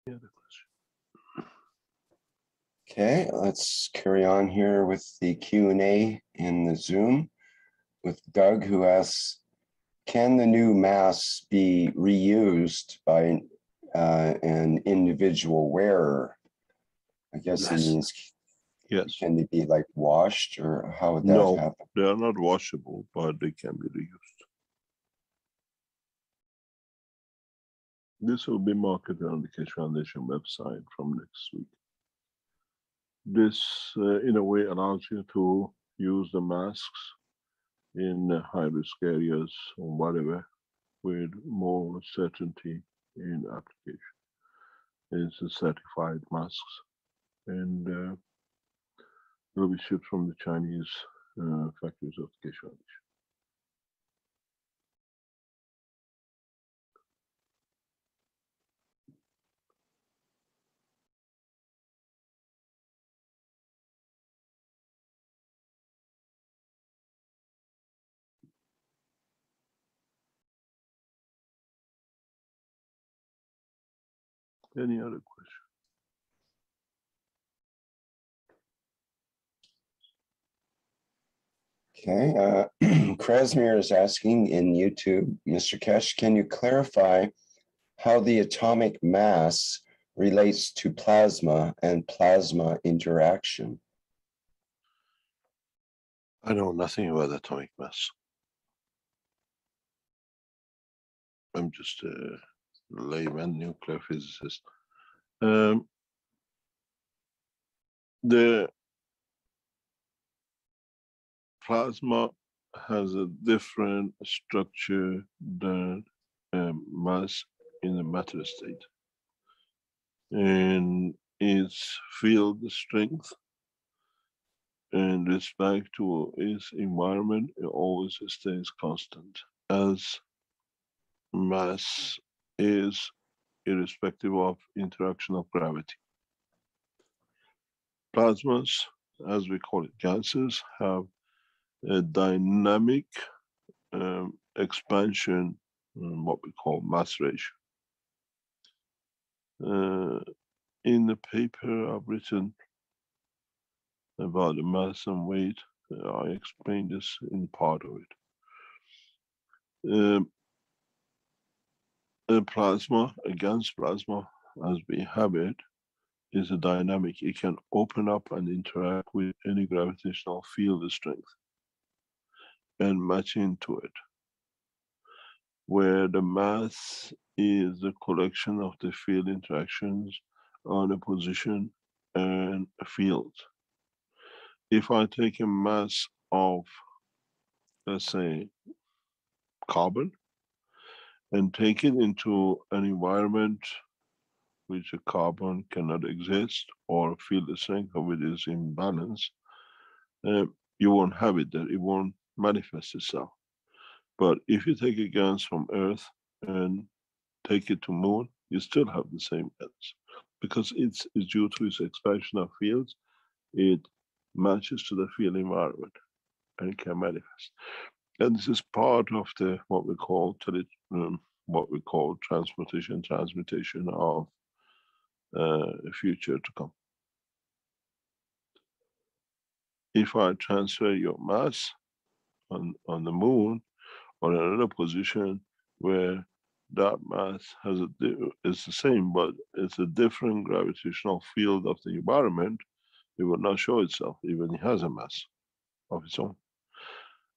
Any other question? Okay, let's carry on here with the Q&A in the Zoom with Doug, who asks, can the new mass be reused by an individual wearer? I guess Yes. it means, Yes. can they be like washed, or how would that No, happen? they are not washable, but they can be reused. This will be marketed on the Keshe Foundation website from next week. This, in a way, allows you to use the masks in high-risk areas or whatever with more certainty in application. It's a certified masks, and will be shipped from the Chinese factories of the Keshe Foundation. Any other question? Okay, Krasmir is asking in YouTube, Mr. Keshe, can you clarify how the atomic mass relates to plasma and plasma interaction? I know nothing about atomic mass. I'm just a layman nuclear physicist. The plasma has a different structure than mass in the matter state, and its field strength in respect to its environment, it always stays constant, as mass is irrespective of interaction of gravity. Plasmas, as we call it, gases, have a dynamic expansion, what we call mass ratio. In the paper I've written about the mass and weight, I explained this in part of it. A plasma, a Gans plasma, as we have it, is a dynamic. It can open up and interact with any gravitational field strength and match into it, where the mass is the collection of the field interactions on a position and a field. If I take a mass of, let's say, carbon, and take it into an environment which a carbon cannot exist, or field strength of it is in balance, you won't have it there, it won't manifest itself. But if you take a gas from Earth and take it to Moon, you still have the same gas, because it's due to its expansion of fields, it matches to the field environment and it can manifest. And this is part of the what we call transmutation of future to come. if I transfer your mass on the moon or another position where that mass is the same, but it's a different gravitational field of the environment, it will not show itself, even it has a mass of its own.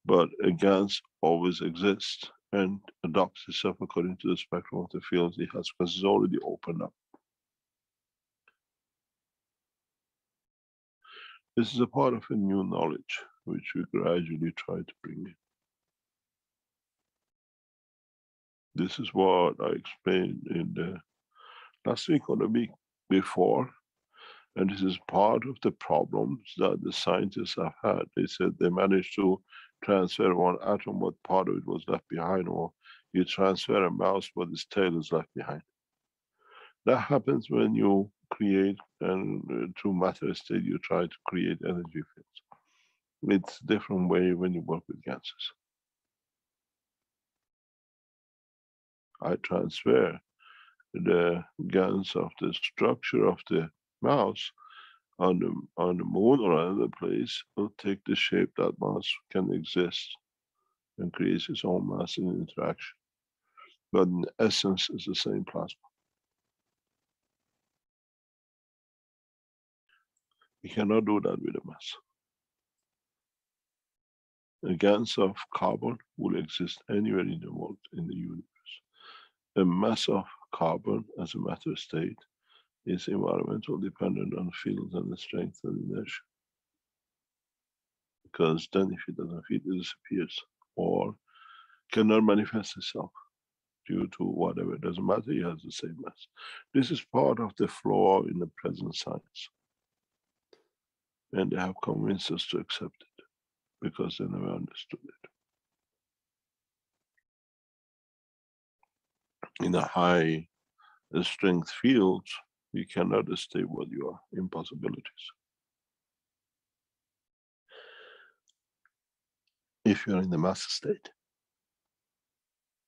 But a Gans always exists and adopts itself according to the spectrum of the fields it has, because it's already opened up. This is a part of a new knowledge which we gradually try to bring in. This is what I explained in the last week or the week before, and this is part of the problems that the scientists have had. They said they managed to transfer one atom, but part of it was left behind, or you transfer a mouse, but its tail is left behind. That happens when you create, and through matter state, you try to create energy fields. It's a different way when you work with ganses. I transfer the Gans of the structure of the mouse on the moon or another place, will take the shape that mouse can exist and creates its own mass in interaction. But in essence, it's the same plasma. You cannot do that with a mass. A Gans of carbon will exist anywhere in the world, in the universe. A mass of carbon as a matter state is environmental dependent on fields and the strength and inertia. Because then if it doesn't fit, it disappears or cannot manifest itself due to whatever. It doesn't matter, it has the same mass. This is part of the flaw in the present science. And they have convinced us to accept it because they never understood it. In a high strength field, you cannot state what you are, impossibilities. If you're in the mass state.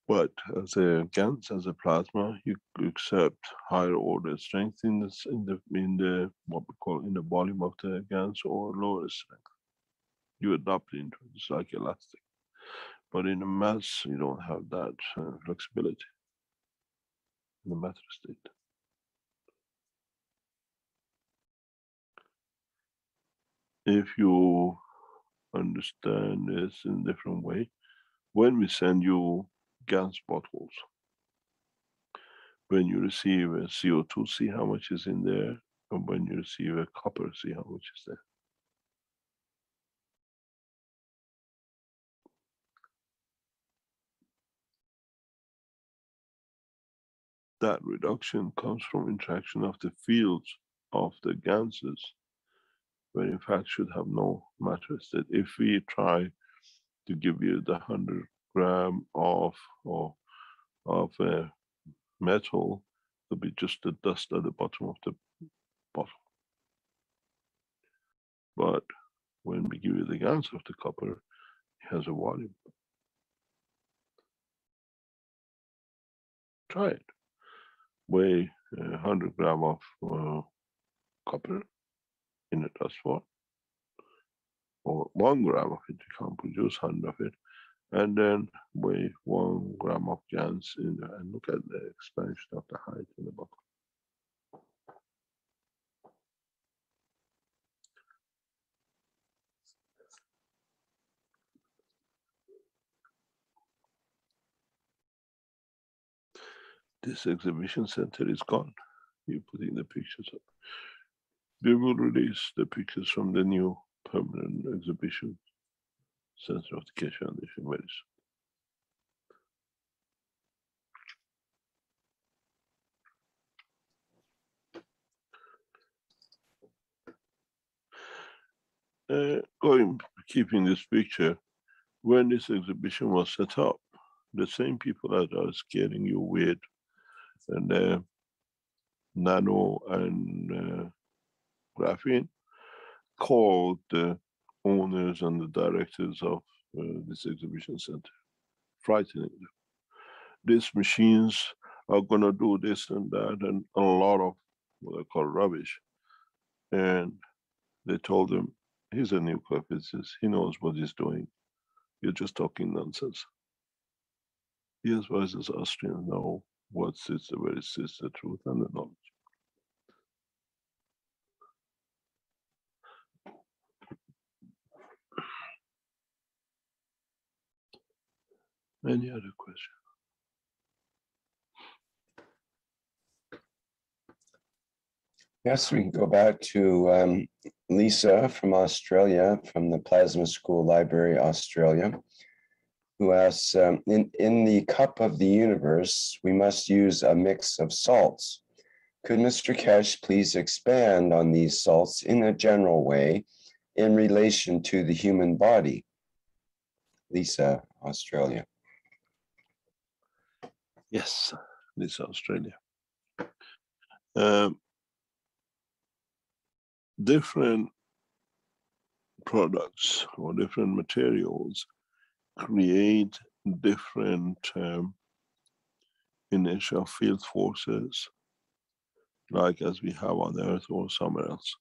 But as a Gans, as a plasma, you accept higher order strength in the what we call in the volume of the Gans, or lower strength. You adopt into it. It's like elastic. But in the mass, you don't have that flexibility in the matter state. If you understand this in a different way, when we send you Gans bottles, when you receive a CO2, see how much is in there, and when you receive a copper, see how much is there. That reduction comes from interaction of the fields of the Ganses, where in fact should have no matter state. If we try to give you the 100 gram of metal, it'll be just the dust at the bottom of the bottle. But when we give you the Gans of the copper, it has a volume. Try it. Weigh 100 gram of copper in a dust form, or 1 gram of it, you can't produce 100 of it, and then weigh 1 gram of Gans in there, and look at the expansion of the height in the bottle. This exhibition center is gone. You're putting the pictures up. They will release the pictures from the new permanent exhibition center of the Keshe Foundation very soon. Keeping this picture, when this exhibition was set up, the same people that are scaring you with and nano and graphene called the owners and the directors of this exhibition center, frightening them. These machines are going to do this and that and a lot of what I call rubbish. And they told them, he's a nuclear physicist. He knows what he's doing. You're just talking nonsense. He, as well as Austrians, know what sits the where it sits the truth and the knowledge. Any other question? Yes, we can go back to Lisa from Australia, from the Plasma School Library, Australia, who asks, in the cup of the universe, we must use a mix of salts. Could Mr. Keshe please expand on these salts in a general way in relation to the human body? Lisa, Australia. Yes, Lisa, Australia. Different products or different materials create different initial field forces, like as we have on Earth or somewhere else.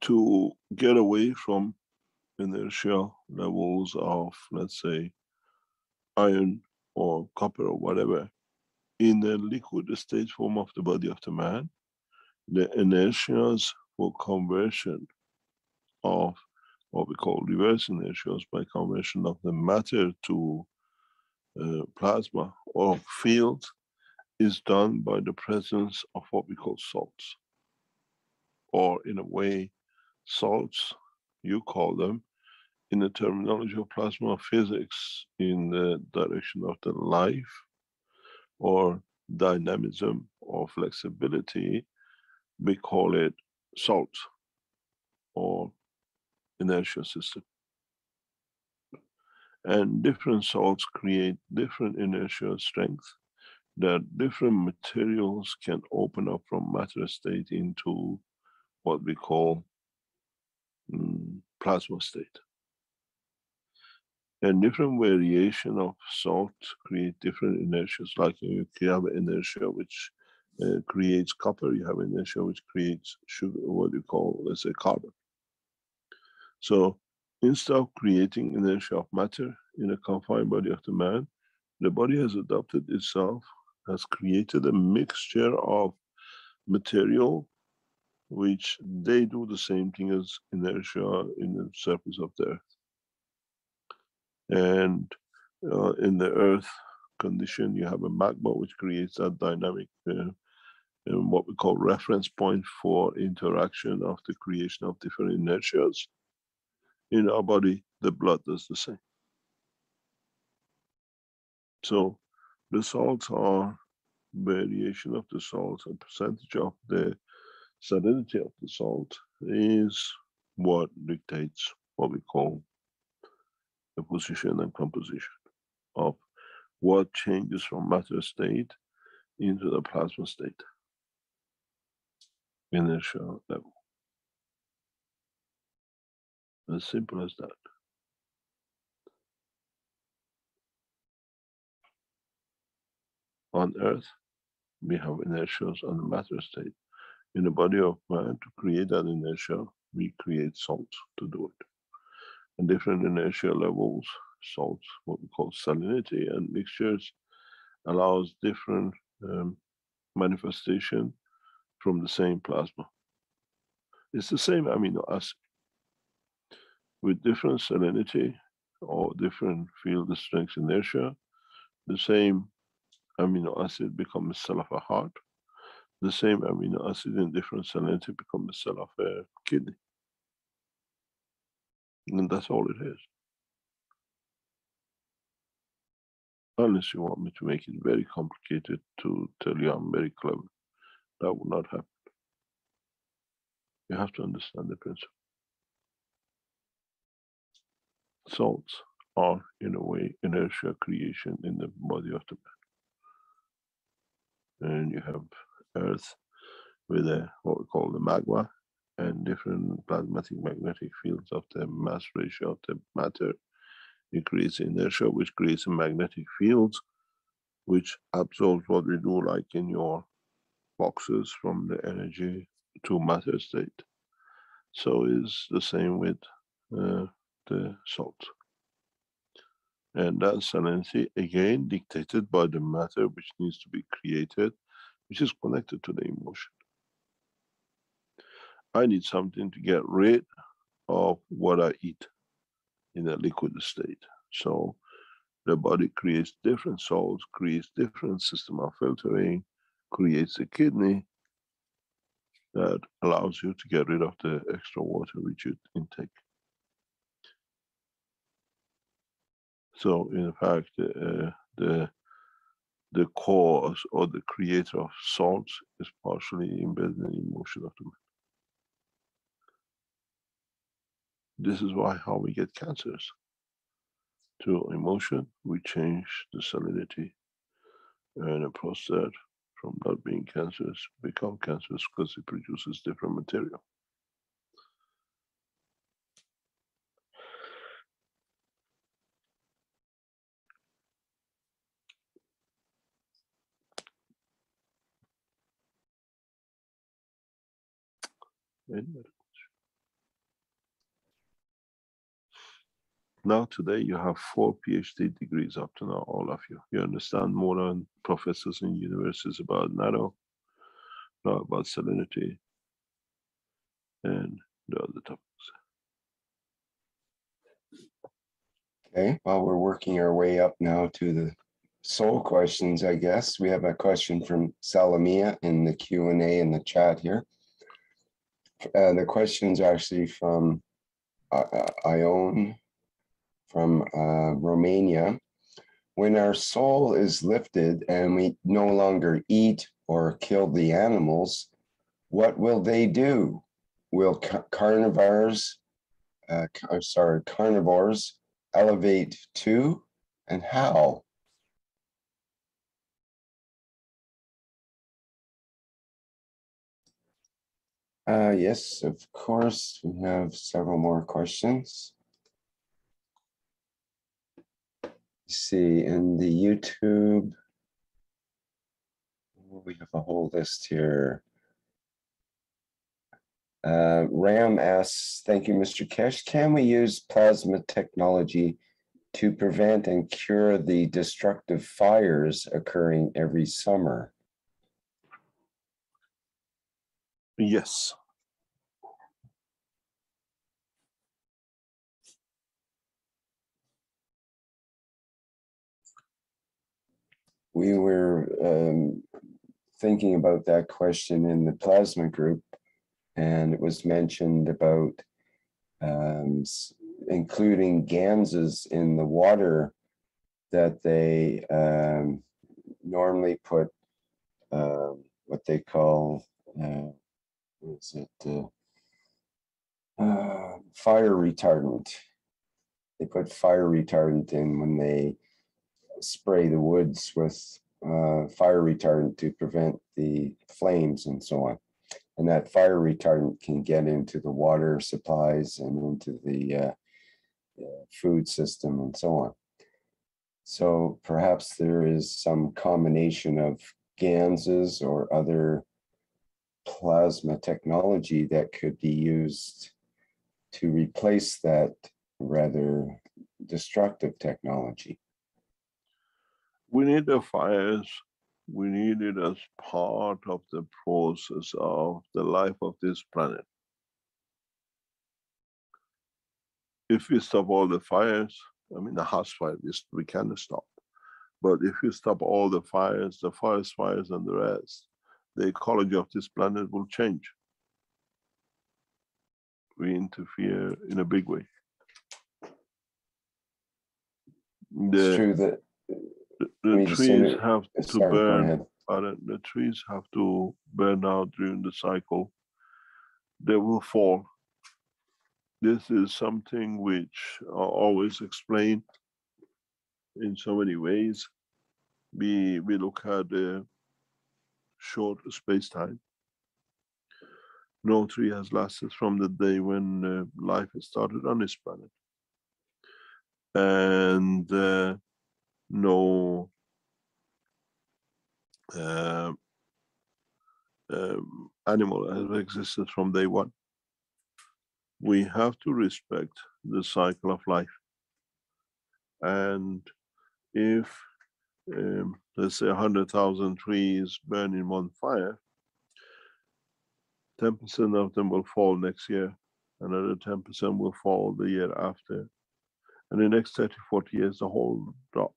To get away from inertial levels of, let's say, iron or copper or whatever, in the liquid state form of the body of the man, the inertias for conversion of what we call reverse inertias by conversion of the matter to plasma or field is done by the presence of what we call salts. Or in a way, salts, you call them, in the terminology of plasma physics, in the direction of the life or dynamism or flexibility, we call it salt or inertia system. And different salts create different inertial strength that different materials can open up from matter state into what we call plasma state. And different variation of salt create different inertias. Like you have inertia which creates copper, you have inertia which creates sugar, what you call, let's say, carbon. So instead of creating inertia of matter in a confined body of the man, the body has adapted itself, has created a mixture of material which they do the same thing as inertia in the surface of the earth. And in the earth condition, you have a magma which creates that dynamic, what we call reference point for interaction of the creation of different inertias. In our body, the blood does the same. So the salts are variation of the salt, a percentage of the salinity of the salt is what dictates what we call the position and composition of what changes from matter state into the plasma state, inertia level. As simple as that. On Earth, we have inertias on the matter state. In the body of man, to create that inertia, we create salt to do it. And different inertia levels, salts, what we call salinity and mixtures, allows different manifestation from the same plasma. It's the same amino acid with different salinity or different field strength inertia. The same amino acid becomes a cell of a heart. The same amino acid in different salinity becomes a cell of a kidney. And that's all it is. Unless you want me to make it very complicated to tell you I'm very clever, that would not happen. You have to understand the principle. Salts are, in a way, inertia creation in the body of the man. And you have Earth with what we call the magma and different plasmatic magnetic fields of the mass ratio of the matter. It creates inertia, which creates a magnetic field, which absorbs what we do, like in your boxes, from the energy to matter state. So is the same with the salt. And that salinity, again, dictated by the matter which needs to be created, which is connected to the emotion. I need something to get rid of what I eat in a liquid state. So the body creates different salts, creates different system of filtering, creates a kidney that allows you to get rid of the extra water which you intake. So in fact, the cause or the creator of salts is partially embedded in the emotion of the mind. This is why how we get cancers. Through emotion, we change the salinity, and a prostate from not being cancerous become cancerous because it produces different material. Now today you have 4 PhD degrees up to now, all of you. You understand more than professors in universities about nano, about salinity, and the other topics. Okay, well, we're working our way up now to the soul questions, I guess. We have a question from Salamia in the Q&A in the chat here. The question's actually from Ione from Romania. When our soul is lifted and we no longer eat or kill the animals, what will they do? Will carnivores elevate too, and how? Yes, of course, we have several more questions. Let's see, in the YouTube, we have a whole list here. Ram asks, thank you, Mr. Keshe. Can we use plasma technology to prevent and cure the destructive fires occurring every summer? Yes. We were thinking about that question in the plasma group, and it was mentioned about including Ganses in the water that they normally put what they call fire retardant. They put fire retardant in when they spray the woods with fire retardant to prevent the flames and so on. And that fire retardant can get into the water supplies and into the food system and so on. So perhaps there is some combination of Ganses or other plasma technology that could be used to replace that rather destructive technology. We need the fires. We need it as part of the process of the life of this planet. If we stop all the fires, I mean the house fire, we can stop. But if you stop all the fires, the forest fires and the rest, the ecology of this planet will change. We interfere in a big way. It's true that the trees have to burn. The trees have to burn out during the cycle. They will fall. This is something which I always explain in so many ways. We look at the short space-time. No tree has lasted from the day when life started on this planet. And no animal has existed from day one. we have to respect the cycle of life. And if, let's say, 100,000 trees burn in one fire, 10% of them will fall next year, another 10% will fall the year after, and the next 30, 40 years, the whole drop.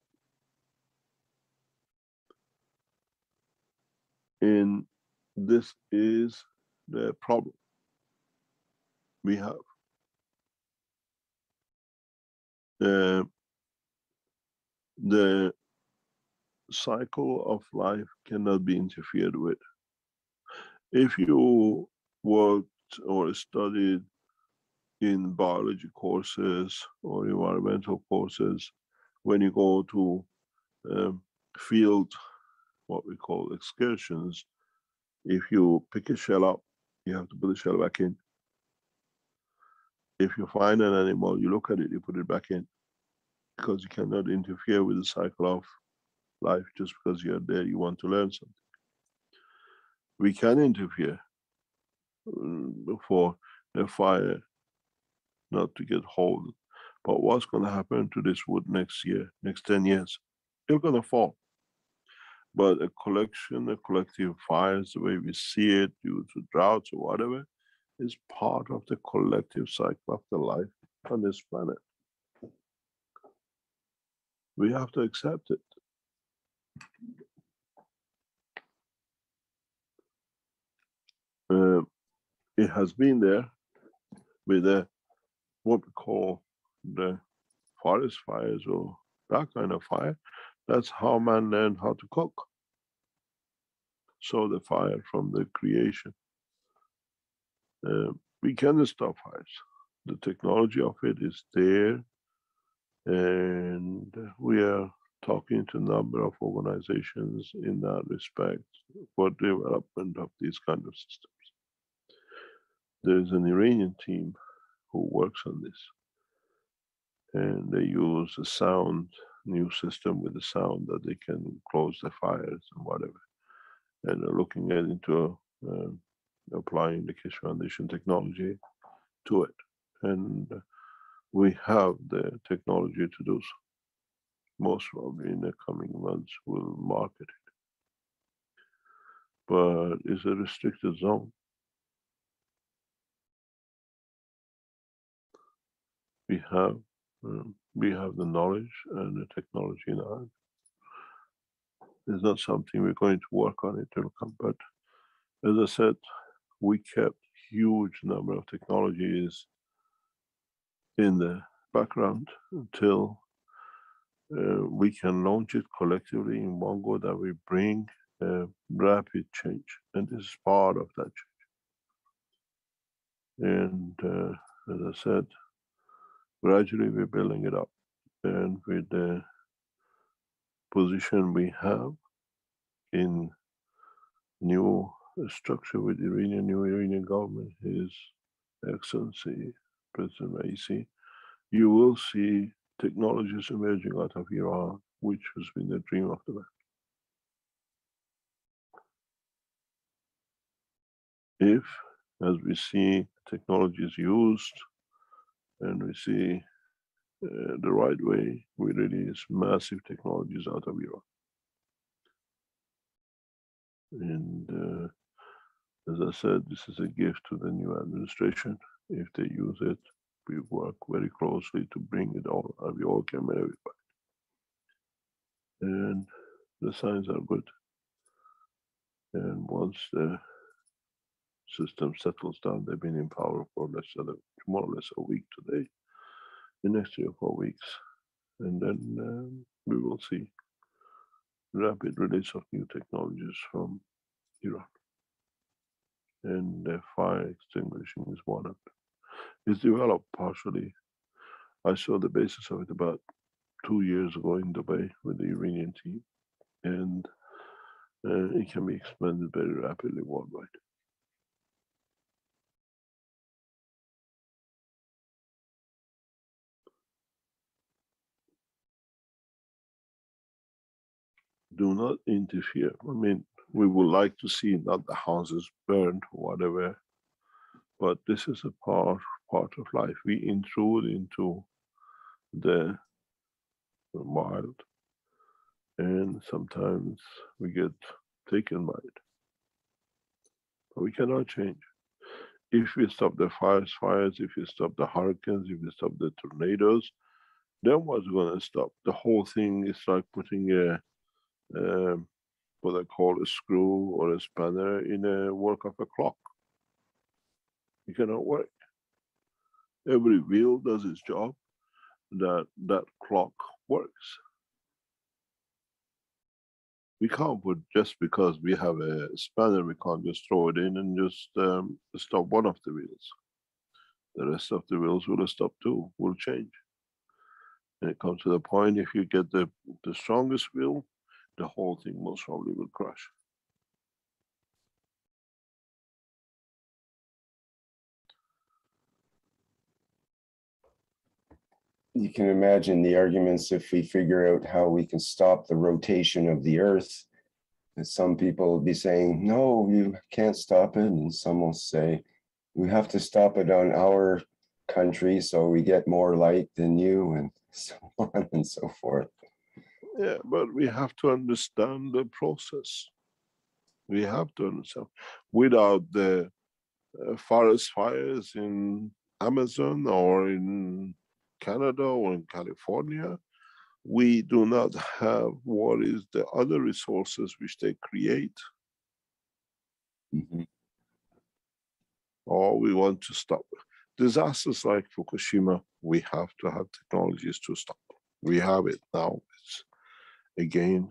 And this is the problem we have. The cycle of life cannot be interfered with. If you worked or studied in biology courses or environmental courses, when you go to field, what we call excursions, if you pick a shell up, you have to put the shell back in. If you find an animal, you look at it, you put it back in, because you cannot interfere with the cycle of life just because you're there, you want to learn something. We can interfere for a fire not to get hold. But what's going to happen to this wood next year, next 10 years? It's going to fall. But a collective fires, the way we see it due to droughts or whatever, is part of the collective cycle of the life on this planet. We have to accept it. It has been there with what we call the forest fires or that kind of fire. That's how man learned how to cook. So the fire from the creation. We can stop fires. The technology of it is there, and we are talking to a number of organizations in that respect for development of these kind of systems. There is an Iranian team who works on this, and they use a sound, new system with a sound that they can close the fires and whatever, and they're looking at into applying the Keshe Foundation technology to it, and we have the technology to do so. Most probably in the coming months we'll market it, but it's a restricted zone. We have the knowledge and the technology in our hand. It's not something we're going to work on it till come, but as I said, we kept huge number of technologies in the background until we can launch it collectively in one go, that we bring rapid change, and this is part of that change. And as I said, gradually we're building it up, and with the position we have in new structure with the new Iranian government, His Excellency President Raisi, you will see technologies emerging out of Iran, which has been the dream of the man. If, as we see technologies used, and we see the right way, we release massive technologies out of Iran. And as I said, this is a gift to the new administration. If they use it, we work very closely to bring it all, we all can verify. And the signs are good. And once the system settles down, they've been in power for more or less a week today, the next 3 or 4 weeks. And then we will see rapid release of new technologies from Iran. And fire extinguishing is one of them. It's developed partially. I saw the basis of it about 2 years ago in Dubai with the Iranian team, and it can be expanded very rapidly worldwide. Do not interfere. I mean, we would like to see not the houses burned or whatever, But this is a part of life. We intrude into the wild, and sometimes we get taken by it. But we cannot change. If we stop the fires, if we stop the hurricanes, if we stop the tornadoes, then what's going to stop? The whole thing is like putting what I call a screw or a spanner in a work of a clock. It cannot work. Every wheel does its job. That clock works. We can't put, just because we have a spanner, we can't just throw it in and just stop one of the wheels. The rest of the wheels will stop too, will change. And it comes to the point, if you get the strongest wheel, the whole thing most probably will crash. You can imagine the arguments if we figure out how we can stop the rotation of the earth. And some people will be saying, no, you can't stop it. And some will say, we have to stop it on our country so we get more light than you, and so on and so forth. Yeah, but we have to understand the process. We have to understand. Without the forest fires in Amazon or in Canada or in California, we do not have what is the other resources which they create. Mm-hmm. Or we want to stop. Disasters like Fukushima, we have to have technologies to stop. We have it now. It's again,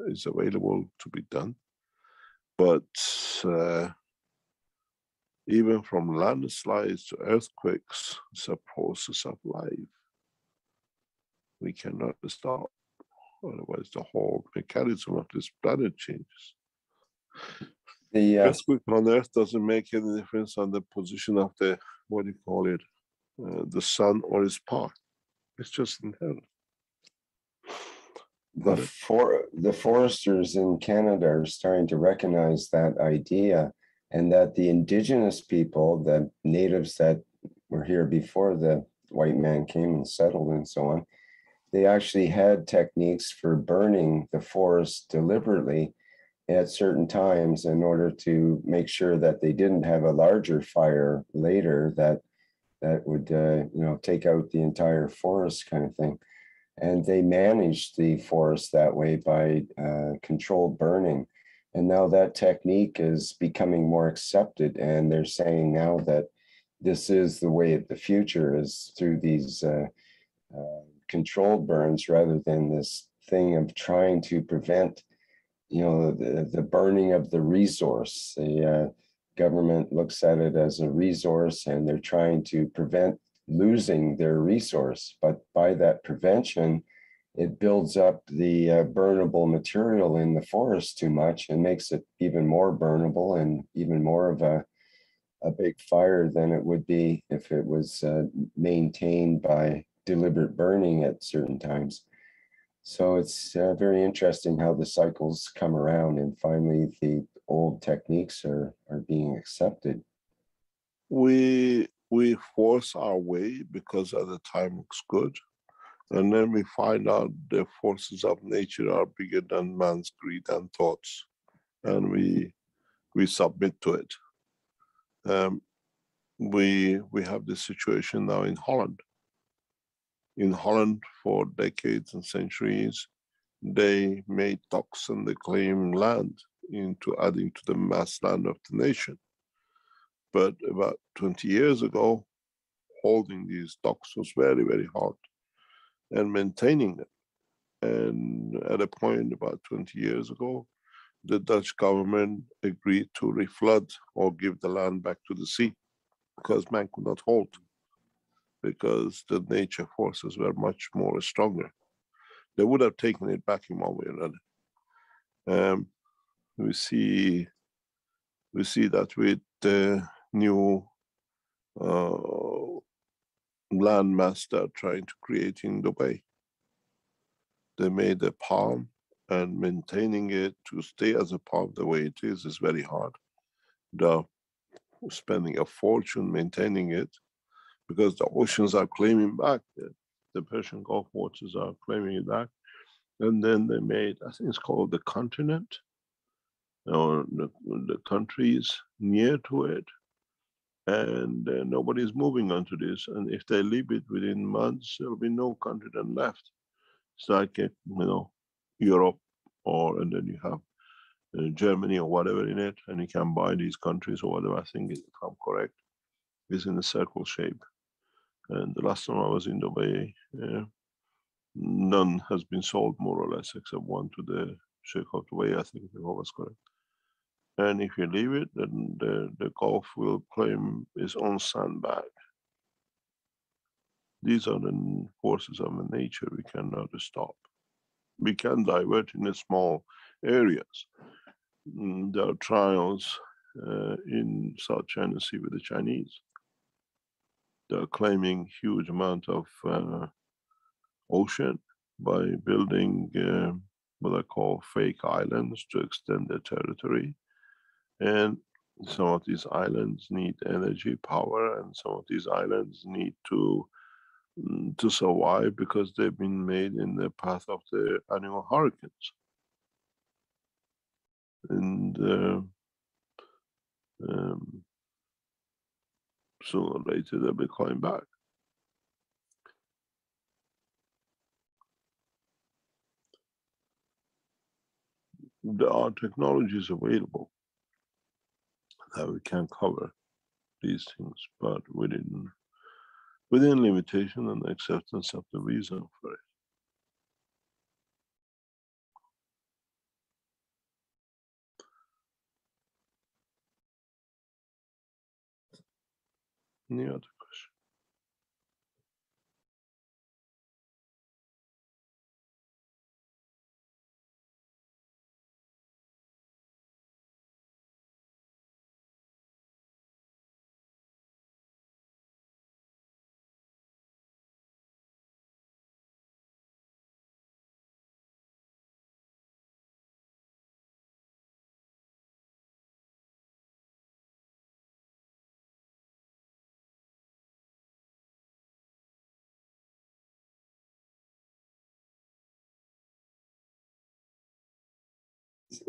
it's available to be done. But even from landslides to earthquakes, it's a process of life. We cannot stop. Otherwise, the whole mechanism of this planet changes. The earthquake on Earth doesn't make any difference on the position of the, what do you call it, the sun or its path. It's just inherent. The foresters in Canada are starting to recognize that idea, and that the indigenous people, the natives that were here before the white man came and settled and so on, they actually had techniques for burning the forest deliberately at certain times in order to make sure that they didn't have a larger fire later that would take out the entire forest kind of thing. And they managed the forest that way by controlled burning. And now that technique is becoming more accepted. And they're saying now that this is the way of the future, is through these controlled burns, rather than this thing of trying to prevent, the burning of the resource. The government looks at it as a resource, and they're trying to prevent losing their resource. But by that prevention, it builds up the burnable material in the forest too much and makes it even more burnable and even more of a big fire than it would be if it was maintained by deliberate burning at certain times. So it's very interesting how the cycles come around, and finally the old techniques are being accepted. We force our way because at the time looks good, and then we find out the forces of nature are bigger than man's greed and thoughts, and we submit to it. We have this situation now in Holland. In Holland, for decades and centuries, they made docks and they claimed land into adding to the mass land of the nation. But about 20 years ago, holding these docks was very, very hard, and maintaining them. And at a point about 20 years ago, the Dutch government agreed to reflood or give the land back to the sea, because man could not hold, because the nature forces were much more stronger. They would have taken it back in one way or another. We see that with the new landmass that are trying to create in Dubai. They made a palm, and maintaining it to stay as a palm the way it is very hard. The spending a fortune maintaining it, because the oceans are claiming back, the Persian Gulf waters are claiming it back. And then they made, I think it's called the continent, or the countries near to it. And nobody's moving onto this. And if they leave it within months, there'll be no continent left. It's like, Europe, and then you have Germany or whatever in it, and you can buy these countries or whatever. I think, if I'm correct, is in a circle shape. And the last time I was in Dubai, none has been sold, more or less, except one to the Sheikh of Dubai, I think, if I was correct. And if you leave it, then the Gulf will claim its own sandbag. These are the forces of the nature we cannot stop. We can divert in the small areas. There are trials in South China Sea with the Chinese. They're claiming huge amount of ocean by building what I call fake islands to extend their territory. And some of these islands need energy, power, and some of these islands need to survive because they've been made in the path of the annual hurricanes. And sooner or later they'll be coming back. There are technologies available that we can cover these things, but within limitation and acceptance of the reason for it. Any other question?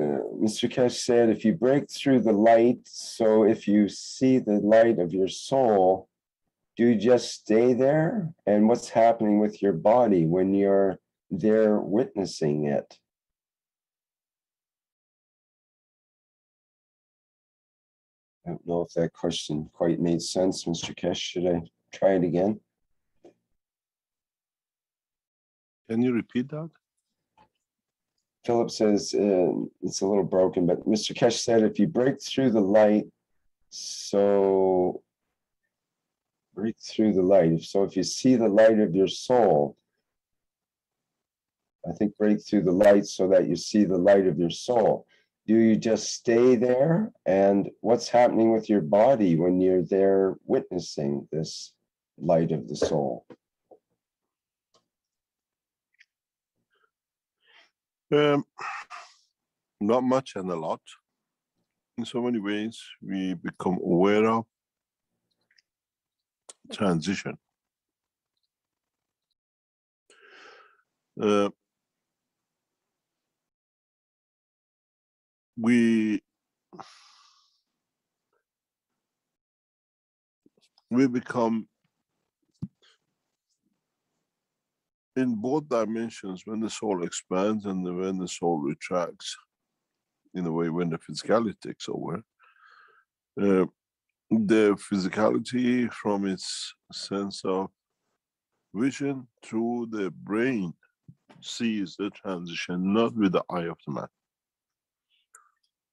Mr. Keshe said, if you break through the light, so if you see the light of your soul, do you just stay there? And what's happening with your body when you're there witnessing it? I don't know if that question quite made sense, Mr. Keshe. Should I try it again? Can you repeat that? Philip says it's a little broken, but Mr. Keshe said, if you break through the light, so break through the light. So if you see the light of your soul, I think break through the light so that you see the light of your soul. Do you just stay there? And what's happening with your body when you're there witnessing this light of the soul? Not much and a lot. In so many ways, we become aware of transition. We become, in both dimensions, when the soul expands and when the soul retracts, in a way when the physicality takes over. The physicality, from its sense of vision through the brain, sees the transition, not with the eye of the man.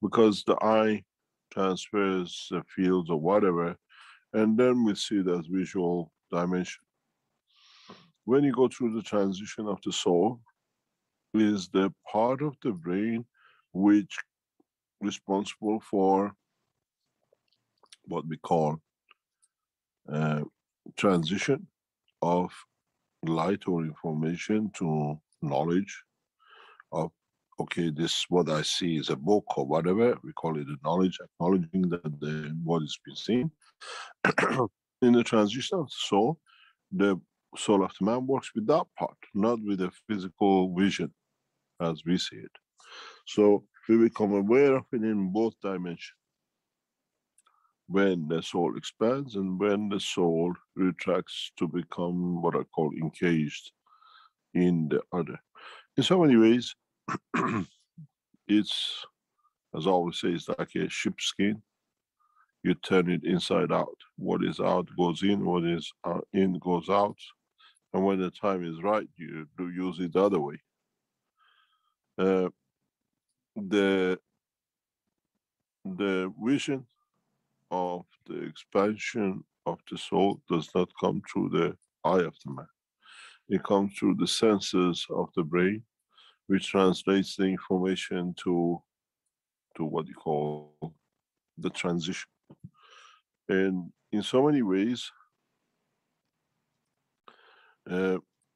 Because the eye transfers the fields or whatever, and then we see it as visual dimension. When you go through the transition of the soul, is the part of the brain which responsible for what we call transition of light or information to knowledge, of okay, this what I see is a book or whatever, we call it a knowledge, acknowledging that what is being seen. In the transition of the soul of the man works with that part, not with the physical vision as we see it. So we become aware of it in both dimensions. When the soul expands and when the soul retracts to become what I call encaged in the other. In so many ways, it's, as I always say, it's like a ship skin. You turn it inside out. What is out goes in, what is in goes out. And when the time is right, you do use it the other way. The vision of the expansion of the soul does not come through the eye of the man. It comes through the senses of the brain, which translates the information to what you call the transition. And in so many ways,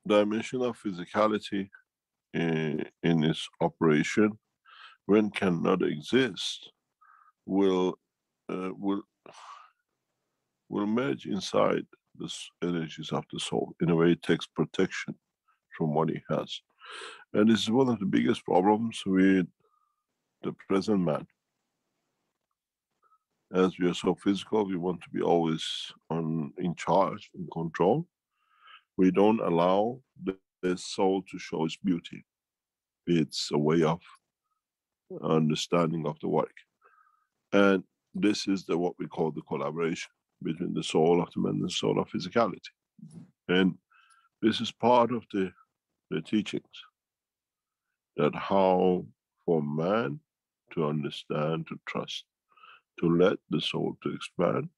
dimension of physicality in its operation, when cannot exist, will merge inside the energies of the soul. In a way, it takes protection from what he has. And this is one of the biggest problems with the present man. As we are so physical, we want to be always in charge, in control. We don't allow the soul to show its beauty. It's a way of understanding of the work. And this is what we call the collaboration between the soul of the man and the soul of physicality. And this is part of the teachings, that how for man to understand, to trust, to let the soul to expand,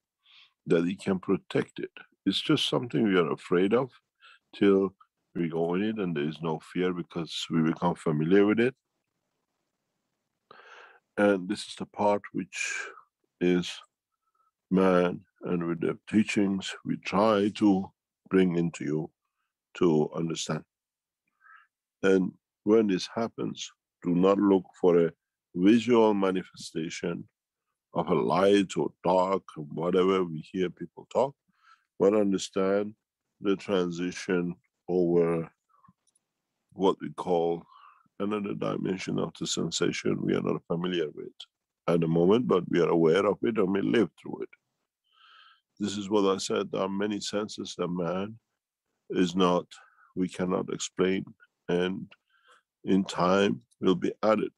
that he can protect it. It's just something we are afraid of till we go in it, and there is no fear because we become familiar with it. And this is the part which is man, and with the teachings we try to bring into you to understand. And when this happens, do not look for a visual manifestation of a light or dark or whatever we hear people talk, but understand the transition over what we call another dimension of the sensation we are not familiar with at the moment, but we are aware of it and we live through it. This is what I said, there are many senses that man is not, we cannot explain, and in time will be added.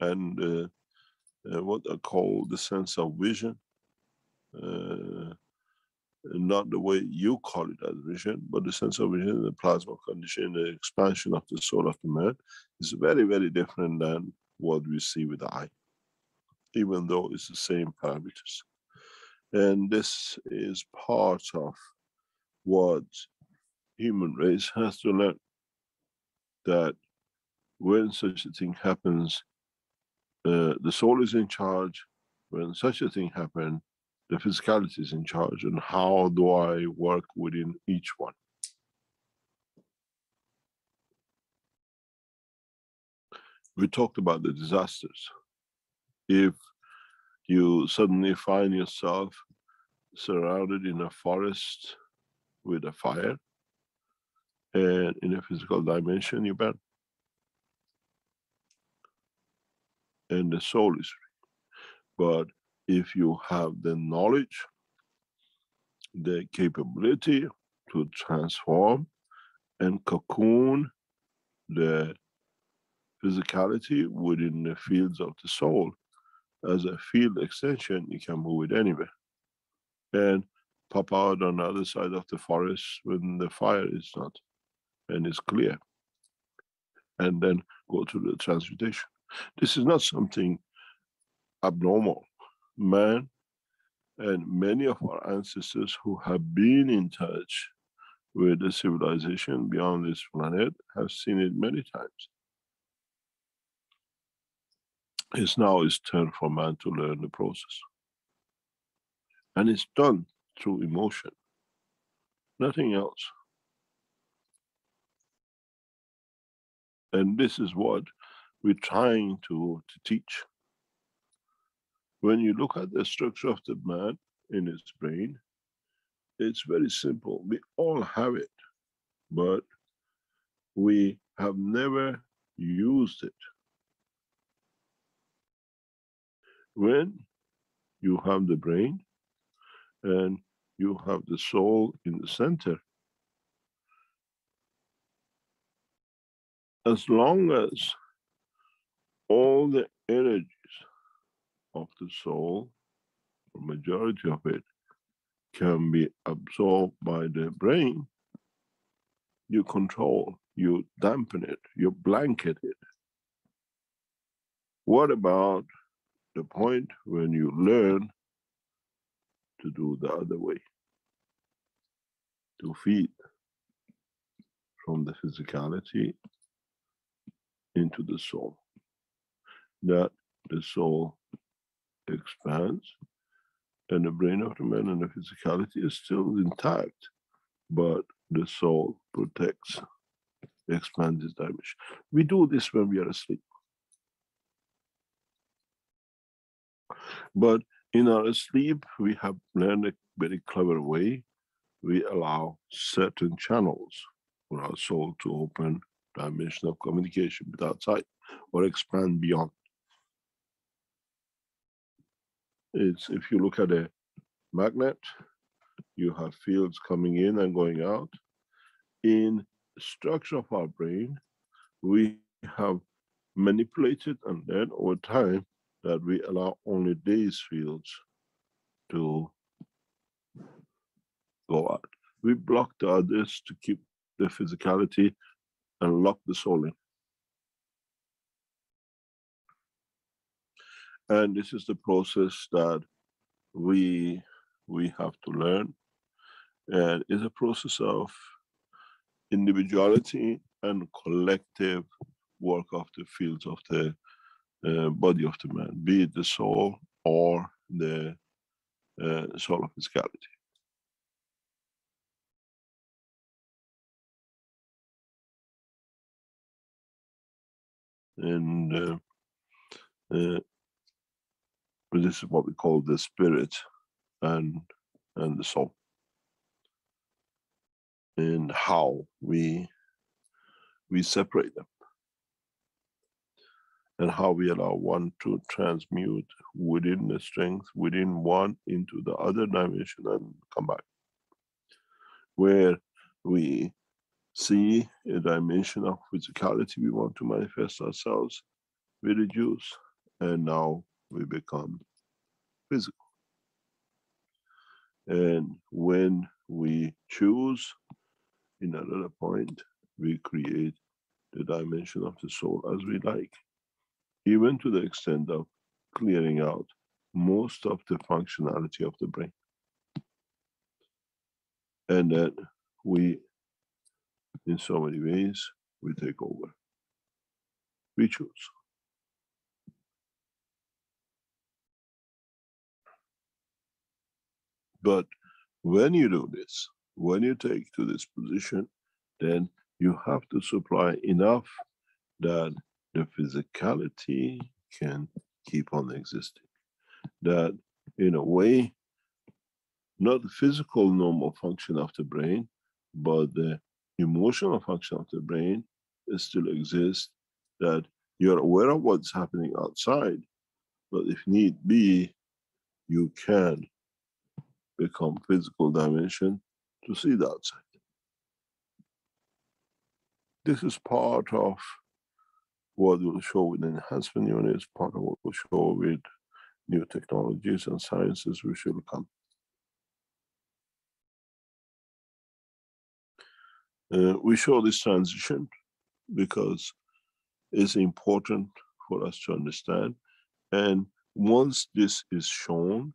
And what I call the sense of vision, not the way you call it as vision, but the sense of vision in the plasma condition, the expansion of the soul of the man, is very, very different than what we see with the eye, even though it's the same parameters. And this is part of what human race has to learn, that when such a thing happens, the soul is in charge. When such a thing happens, the physicality is in charge. And how do I work within each one? We talked about the disasters. If you suddenly find yourself surrounded in a forest with a fire, and in a physical dimension you burn, and the soul is free. But if you have the knowledge, the capability to transform and cocoon the physicality within the fields of the soul, as a field extension, you can move it anywhere and pop out on the other side of the forest when the fire is not and it's clear, and then go to the transmutation. This is not something abnormal. Man and many of our ancestors who have been in touch with the civilization beyond this planet have seen it many times. It's now his turn for man to learn the process. And it's done through emotion, nothing else. And this is what we're trying to teach. When you look at the structure of the man in his brain, it's very simple. We all have it, but we have never used it. When you have the brain and you have the soul in the center, as long as all the energies of the soul, or majority of it, can be absorbed by the brain, you control, you dampen it, you blanket it. What about the point when you learn to do the other way? To feed from the physicality into the soul. That the soul expands and the brain of the man and the physicality is still intact, but the soul protects, expands its dimension. We do this when we are asleep. But in our sleep, we have learned a very clever way. We allow certain channels for our soul to open dimension of communication with outside or expand beyond. It's, if you look at a magnet, you have fields coming in and going out. In the structure of our brain, we have manipulated and learned over time that we allow only these fields to go out. We block the others to keep the physicality and lock the soul in. And this is the process that we have to learn. And it's a process of individuality and collective work of the fields of the body of the man, be it the soul or the soul of physicality. And this is what we call the spirit and the soul, and how we separate them, and how we allow one to transmute within the strength, within one into the other dimension and come back. Where we see a dimension of physicality we want to manifest ourselves, we reduce, and now we become physical. And when we choose in another point, we create the dimension of the soul as we like, even to the extent of clearing out most of the functionality of the brain. And then we, in so many ways, we take over. We choose. But when you do this, when you take to this position, then you have to supply enough that the physicality can keep on existing. That in a way, not the physical normal function of the brain, but the emotional function of the brain still exists, that you're aware of what's happening outside, but if need be, you can become physical dimension to see the outside. This is part of what we'll show with enhancement units, part of what we'll show with new technologies and sciences which will come. We show this transition because it's important for us to understand. And once this is shown,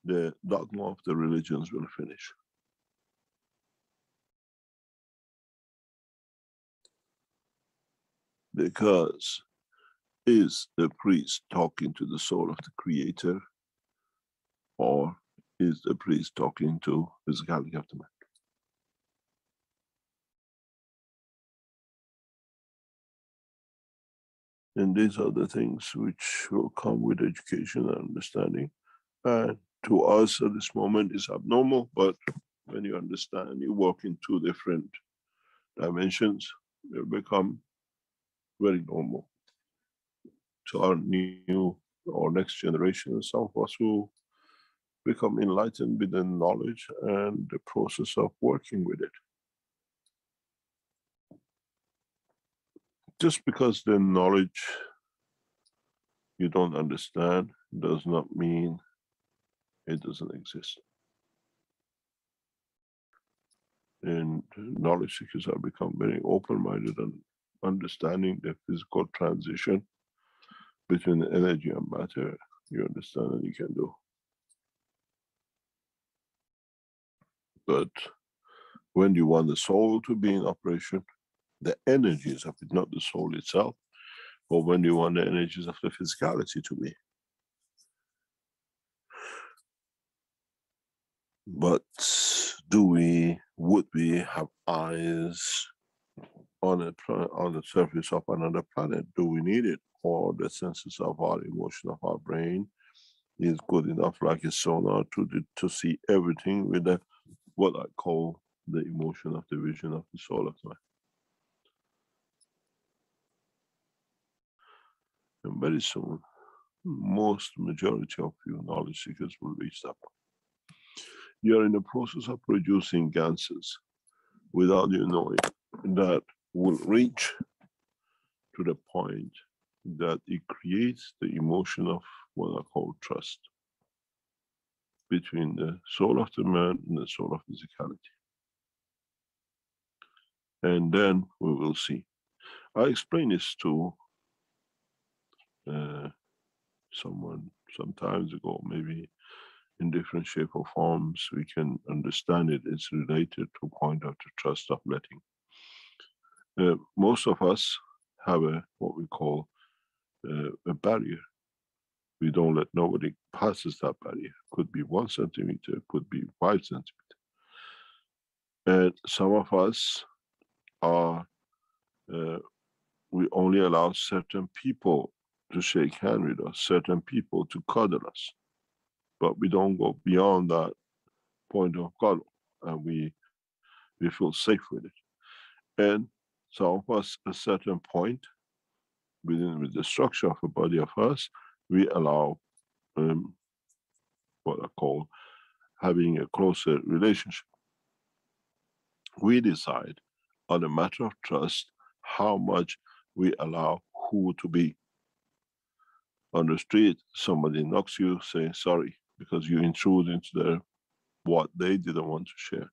the dogma of the religions will finish. Because is the priest talking to the soul of the creator, or is the priest talking to physicality of the man? And these are the things which will come with education and understanding. And to us at this moment is abnormal, but when you understand, you work in two different dimensions, it become very normal. To our new or next generation, some of us will become enlightened with the knowledge and the process of working with it. Just because the knowledge you don't understand does not mean it doesn't exist. And knowledge seekers have become very open-minded and understanding the physical transition between energy and matter. You understand and you can do. But when you want the soul to be in operation, the energies of it, not the soul itself, or when you want the energies of the physicality to be. But would we have eyes on the surface of another planet? Do we need it? Or the senses of our emotion, of our brain is good enough, like a sonar, to see everything with what I call the emotion of the vision of the soul of man. And very soon, majority of you knowledge seekers will reach that point. You are in the process of producing ganses without you knowing, that will reach to the point that it creates the emotion of what I call trust between the soul of the man and the soul of physicality. And then we will see. I explained this to someone some times ago, maybe in different shape or forms we can understand it. It's related to point of the trust of letting. Most of us have what we call a barrier. We don't let nobody passes that barrier. Could be 1 centimeter, could be 5 centimeters. And some of us are, we only allow certain people to shake hands with us, certain people to cuddle us. But we don't go beyond that point of cuddle, and we feel safe with it. And some of us, a certain point with the structure of a body of us, we allow what I call having a closer relationship. We decide on a matter of trust how much we allow who to be. On the street, somebody knocks you, say sorry, because you intrude into what they didn't want to share.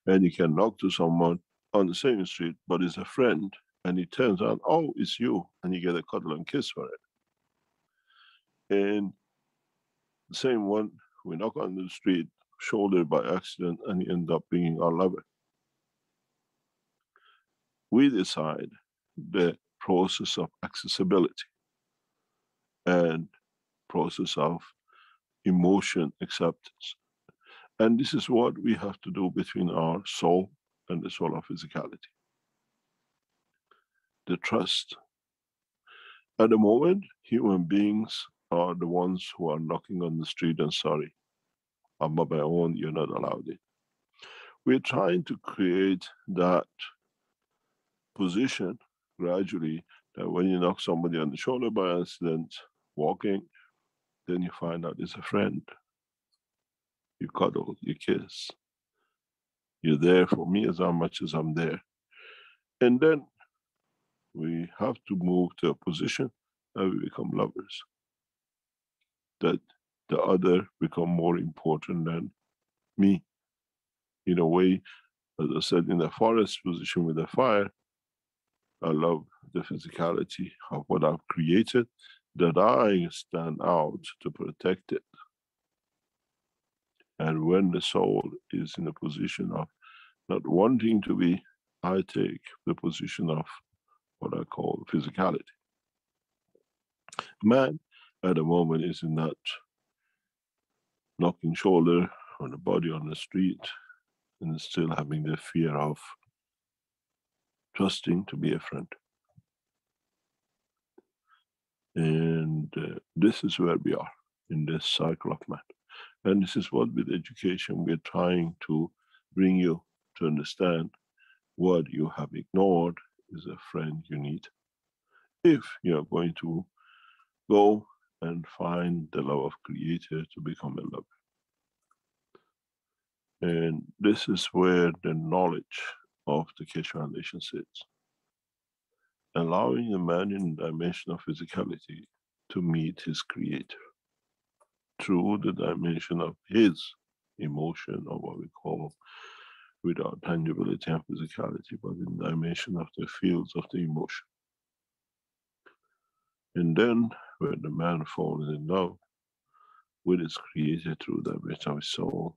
And you can knock to someone on the same street, but it's a friend, and he turns out, oh, it's you, and you get a cuddle and kiss for it. And the same one, we knock on the street, shoulder by accident, and you end up being our lover. We decide the process of accessibility and process of emotion acceptance. And this is what we have to do between our soul and the soul of physicality. The trust. At the moment, human beings are the ones who are knocking on the street and sorry, I'm on my own, you're not allowed in. We're trying to create that position gradually, that when you knock somebody on the shoulder by accident, walking, then you find out it's a friend. You cuddle, you kiss. You're there for me as much as I'm there. And then we have to move to a position that we become lovers. That the other become more important than me. In a way, as I said, in the forest position with the fire, I love the physicality of what I've created, that I stand out to protect it. And when the soul is in a position of not wanting to be, I take the position of what I call physicality. Man, at the moment, is in that knocking shoulder on the body on the street, and still having the fear of trusting to be a friend. And this is where we are in this cycle of man. And this is what with education we're trying to bring you to understand. What you have ignored is a friend you need if you're going to go and find the love of Creator to become a lover. And this is where the knowledge of the Keshe Foundation sits. Allowing the man in the dimension of physicality to meet his Creator through the dimension of his emotion, or what we call without tangibility and physicality, but in the dimension of the fields of the emotion. And then when the man falls in love with his Creator through the dimension of his soul,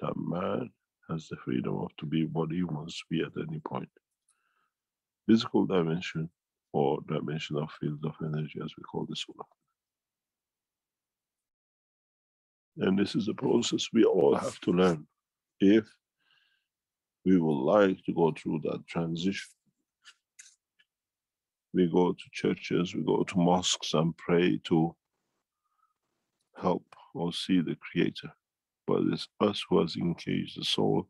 that man has the freedom of to be what he wants to be at any point. Physical dimension or dimension of fields of energy, as we call the soul. And this is a process we all have to learn if we would like to go through that transition. We go to churches, we go to mosques and pray to help or see the Creator. But it's us who has engaged the soul,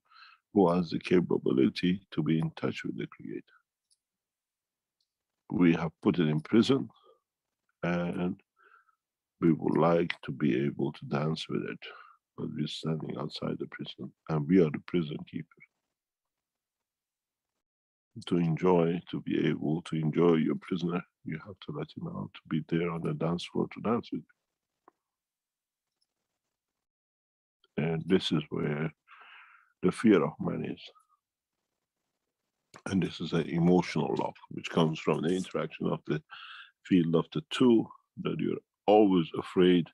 who has the capability to be in touch with the Creator. We have put it in prison, and we would like to be able to dance with it, but we're standing outside the prison, and we are the prison keeper. To enjoy, to be able to enjoy your prisoner, you have to let him out to be there on the dance floor to dance with you. And this is where the fear of man is. And this is an emotional love, which comes from the interaction of the field of the two, that you're always afraid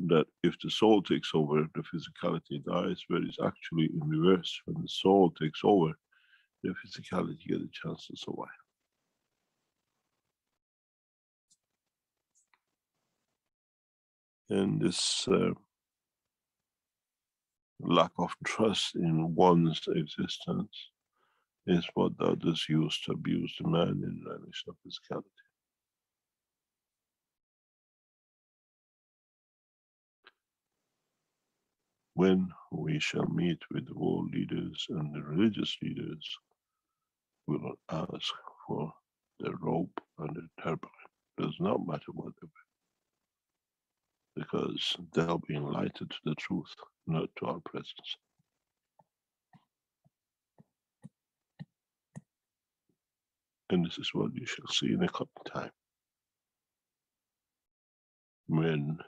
that if the soul takes over, the physicality dies, where it's actually in reverse. When the soul takes over, the physicality gets a chance to survive. And this lack of trust in one's existence is what the others use to abuse the man in the dimension of physicality. When we shall meet with the world leaders and the religious leaders, we will ask for the rope and the turban. Does not matter whatever, because they'll be enlightened to the truth, not to our presence. And this is what you shall see in a coming time, when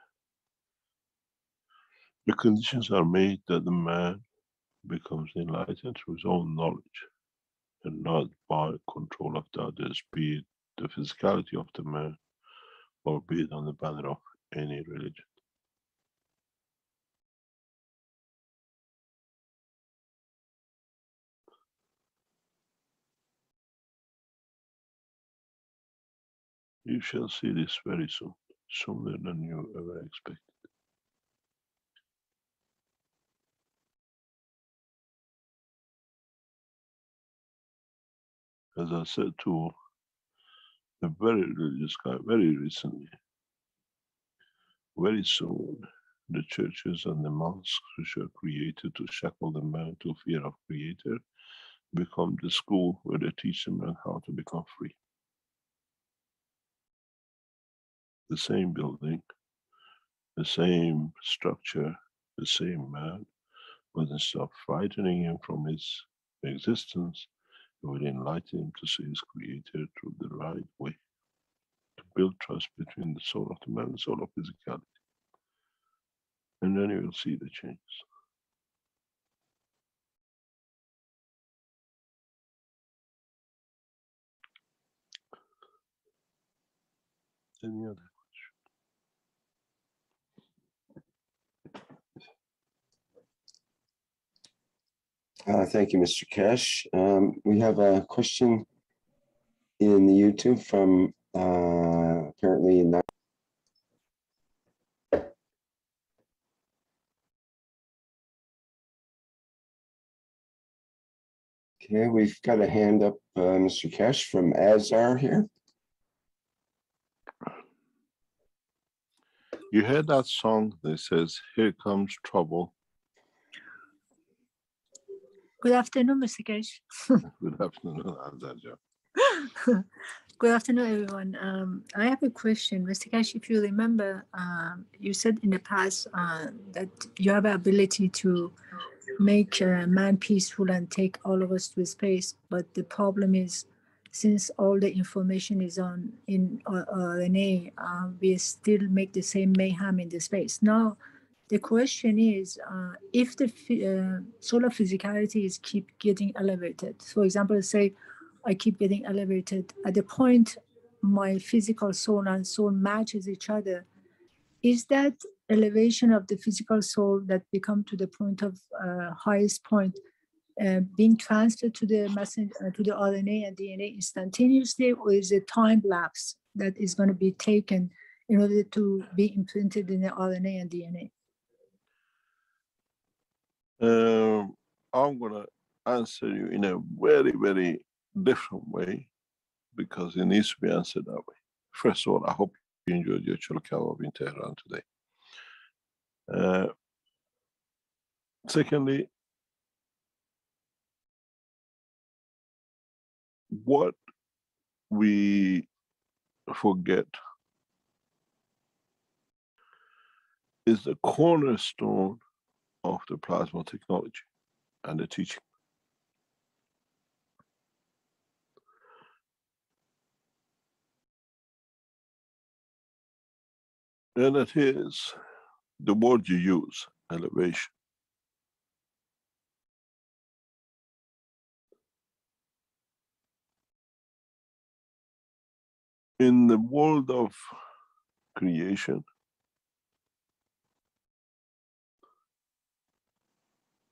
the conditions are made that the man becomes enlightened through his own knowledge, and not by control of the others, be it the physicality of the man, or be it on the banner of any religion. You shall see this very soon, sooner than you ever expected. As I said to a very religious guy very recently, very soon the churches and the mosques which are created to shackle the man to fear of Creator become the school where they teach the man how to become free. The same building, the same structure, the same man, but instead of frightening him from his existence, it will enlighten him to see his Creator through the right way, to build trust between the soul of the man and the soul of physicality. And then you will see the change. Any other question? Thank you, Mr. Keshe. We have a question in the YouTube from apparently not. Okay, we've got a hand up, Mr. Keshe, from Azar here. You heard that song that says, "Here comes trouble." Good afternoon, Mr. Keshe. Good afternoon, Azaja. Good afternoon, everyone. I have a question, Mr. Keshe. If you remember, you said in the past that you have the ability to make man peaceful and take all of us to space. But the problem is, since all the information is in RNA, we still make the same mayhem in the space. Now, the question is, if the solar physicality is keep getting elevated, for example, say I keep getting elevated at the point my physical soul and soul matches each other, is that elevation of the physical soul that become to the point of highest point being transferred to the messenger, to the RNA and DNA instantaneously, or is it time lapse that is going to be taken in order to be imprinted in the RNA and DNA? I'm going to answer you in a very, very different way because it needs to be answered that way. First of all, I hope you enjoyed your Chulkava in Tehran today. Secondly, what we forget is the cornerstone of the plasma technology and the teaching. And it is the word you use, elevation. In the world of creation,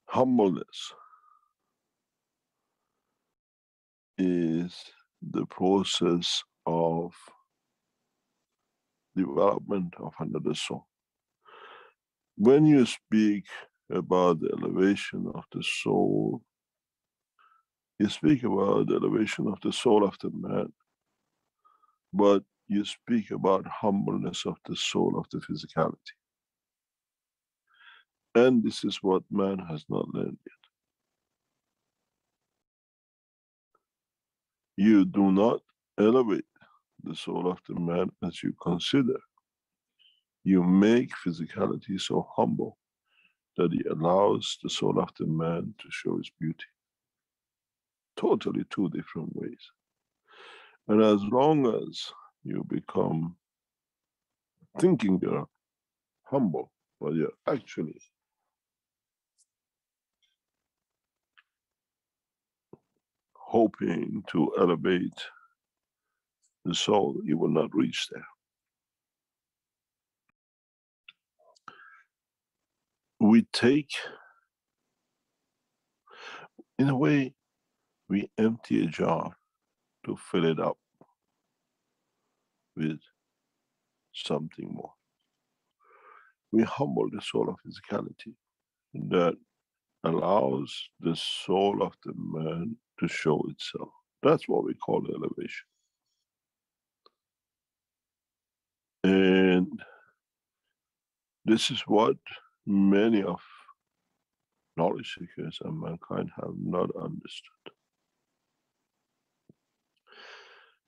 humbleness is the process of development of another soul. When you speak about the elevation of the soul, you speak about the elevation of the soul of the man, but you speak about humbleness of the soul of the physicality. And this is what man has not learned yet. You do not elevate the soul of the man as you consider. You make physicality so humble that it allows the soul of the man to show its beauty. Totally two different ways. And as long as you become thinking you're humble, but you're actually hoping to elevate the soul, you will not reach there. We take, in a way, we empty a jar to fill it up with something more. We humble the soul of physicality that allows the soul of the man to show itself. That's what we call elevation. And this is what many of knowledge seekers and mankind have not understood.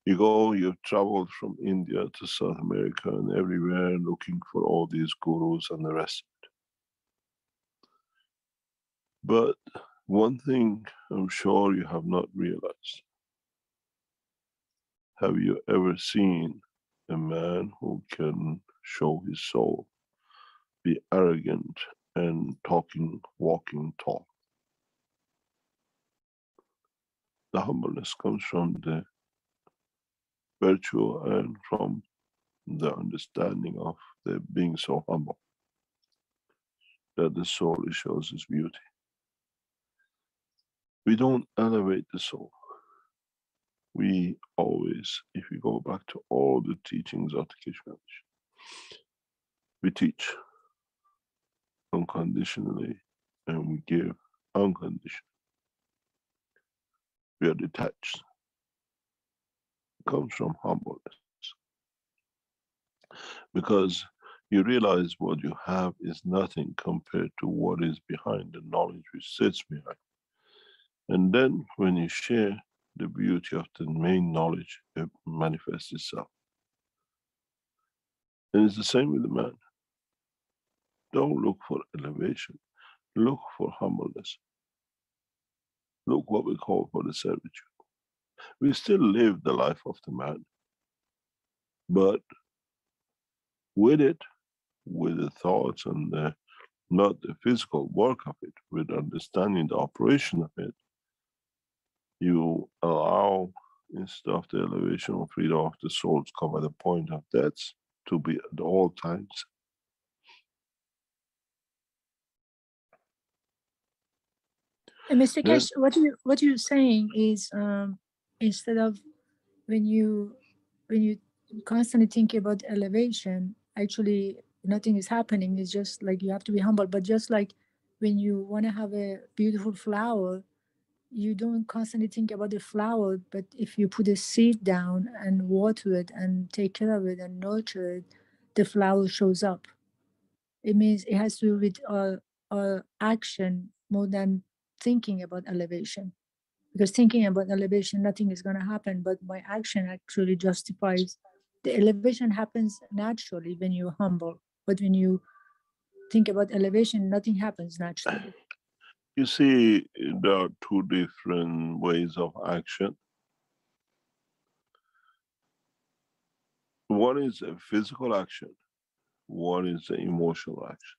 You've traveled from India to South America and everywhere looking for all these gurus and the rest of it. But one thing I'm sure you have not realized. Have you ever seen a man who can show his soul, be arrogant and talking, walking tall? The humbleness comes from the virtue and from the understanding of the being so humble that the soul shows its beauty. We don't elevate the soul. We always, if you go back to all the teachings of the Keshe Foundation, we teach unconditionally and we give unconditionally. We are detached. It comes from humbleness. Because you realize what you have is nothing compared to what is behind the knowledge which sits behind. And then when you share the beauty of the main knowledge, it manifests itself. And it's the same with the man. Don't look for elevation, look for humbleness. Look what we call for the servitude. We still live the life of the man, but with it, with the thoughts and not the physical work of it, with understanding the operation of it, you allow, instead of the elevation or freedom of the soul to come at the point of death, to be at all times. And Mr. Keshe, what you're saying is, instead of when you constantly think about elevation, actually nothing is happening. It's just like you have to be humble. But just like when you want to have a beautiful flower, you don't constantly think about the flower, but if you put a seed down and water it and take care of it and nurture it, the flower shows up. It means it has to do with our action more than thinking about elevation. Because thinking about elevation, nothing is going to happen, but my action actually justifies. The elevation happens naturally when you're humble, but when you think about elevation, nothing happens naturally. You see, there are two different ways of action. One is a physical action, one is an emotional action.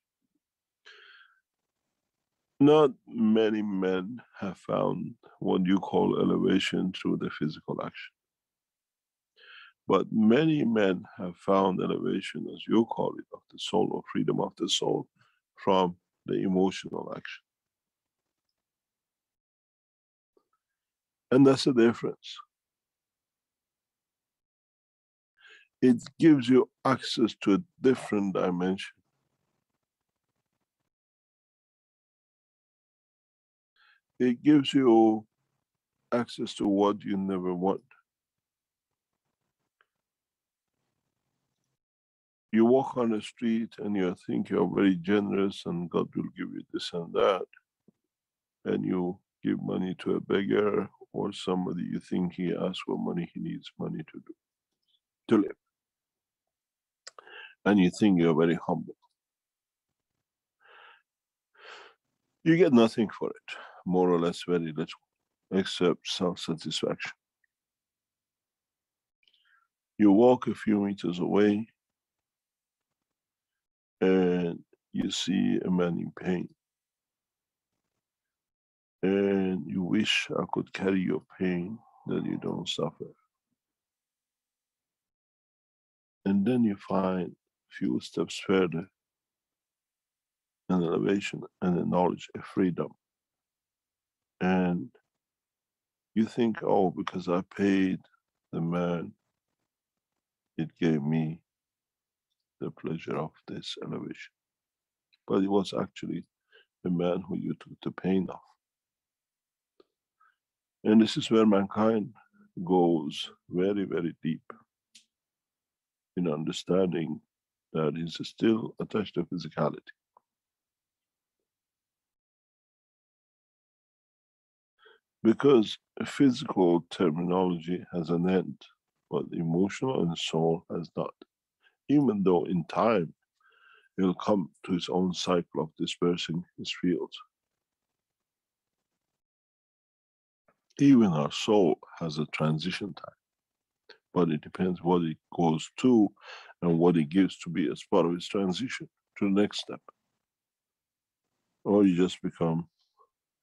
Not many men have found what you call elevation through the physical action. But many men have found elevation, as you call it, of the soul or freedom of the soul from the emotional action. And that's the difference. It gives you access to a different dimension. It gives you access to what you never want. You walk on the street and you think you're very generous and God will give you this and that. And you give money to a beggar or somebody you think he asks for money, he needs money to live. And you think you're very humble. You get nothing for it, more or less very little, except self-satisfaction. You walk a few meters away and you see a man in pain. And you wish I could carry your pain that you don't suffer. And then you find a few steps further an elevation and a knowledge, a freedom. And you think, oh, because I paid the man, it gave me the pleasure of this elevation. But it was actually the man who you took the pain of. And this is where mankind goes very, very deep in understanding that he's still attached to physicality. Because physical terminology has an end, but emotional and soul has not. Even though in time, it'll come to its own cycle of dispersing its fields. Even our soul has a transition time, but it depends what it goes to and what it gives to be as part of its transition to the next step. Or you just become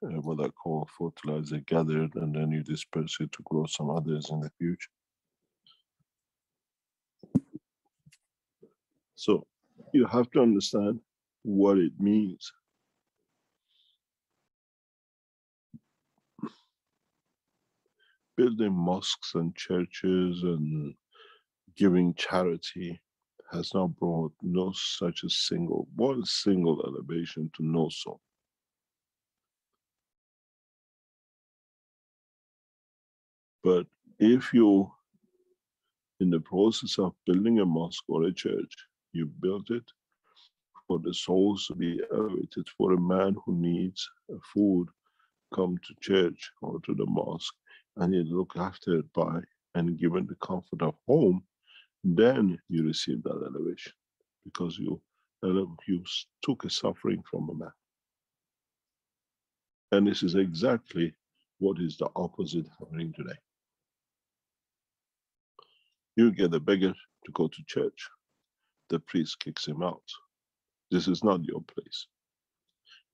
what I call fertilizer gathered, and then you disperse it to grow some others in the future. So you have to understand what it means. Building mosques and churches and giving charity has not brought no such a one single elevation to no soul. But if you, in the process of building a mosque or a church, You built it for the souls to be elevated, for a man who needs food, come to church or to the mosque, and you look after it by and given the comfort of home, then you receive that elevation, because you took a suffering from a man. And this is exactly what is the opposite happening today. You get a beggar to go to church, the priest kicks him out. This is not your place.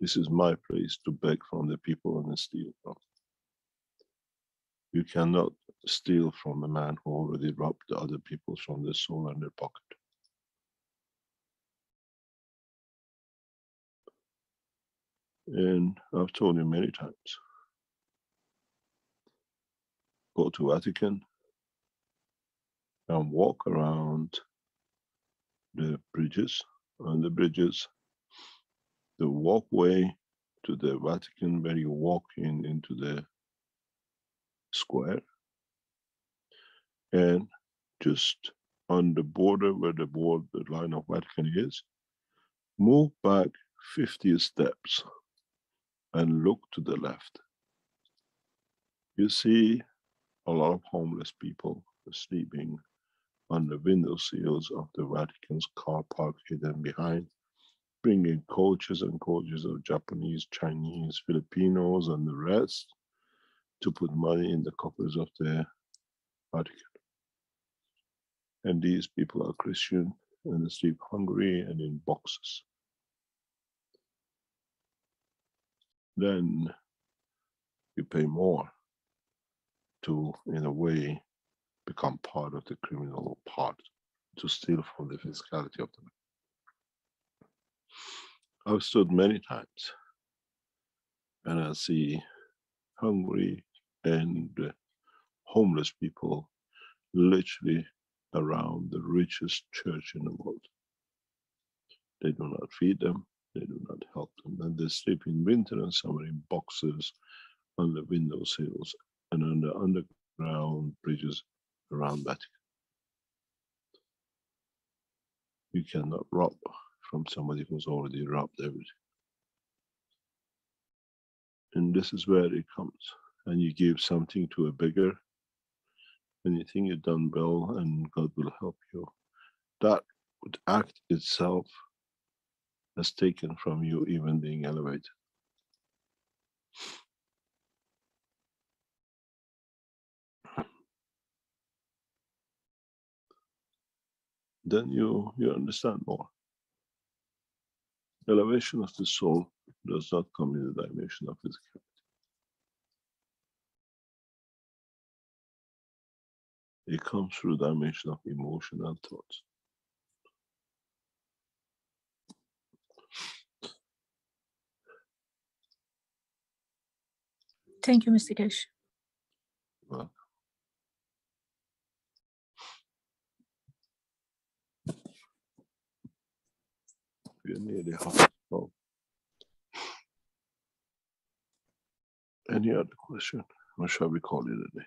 This is my place to beg from the people and steal from. You cannot steal from a man who already robbed the other people from their soul and their pocket. And I've told you many times, go to Vatican and walk around the bridges. On the bridges, the walkway to the Vatican, where you walk into the square, and just on the border where the line of Vatican is, move back 50 steps and look to the left. You see a lot of homeless people sleeping on the window sills of the Vatican's car park hidden behind, bringing coaches and coaches of Japanese, Chinese, Filipinos and the rest to put money in the coffers of the Vatican. And these people are Christian and they sleep hungry and in boxes. Then you pay more to, in a way, become part of the criminal part, to steal from the physicality of the man. I've stood many times and I see hungry and homeless people literally around the richest church in the world. They do not feed them, they do not help them, and they sleep in winter and summer in boxes on the windowsills and on the underground bridges around Vatican. You cannot rob from somebody who's already robbed everything. And this is where it comes. And you give something to a beggar, and you think you've done well and God will help you. That would act itself has taken from you even being elevated. Then you understand more. Elevation of the soul does not come in the dimension of physicality. It comes through the dimension of emotion and thoughts. Thank you, Mr. Keshe. Well, we're nearly half. So, any other question, or shall we call it a day?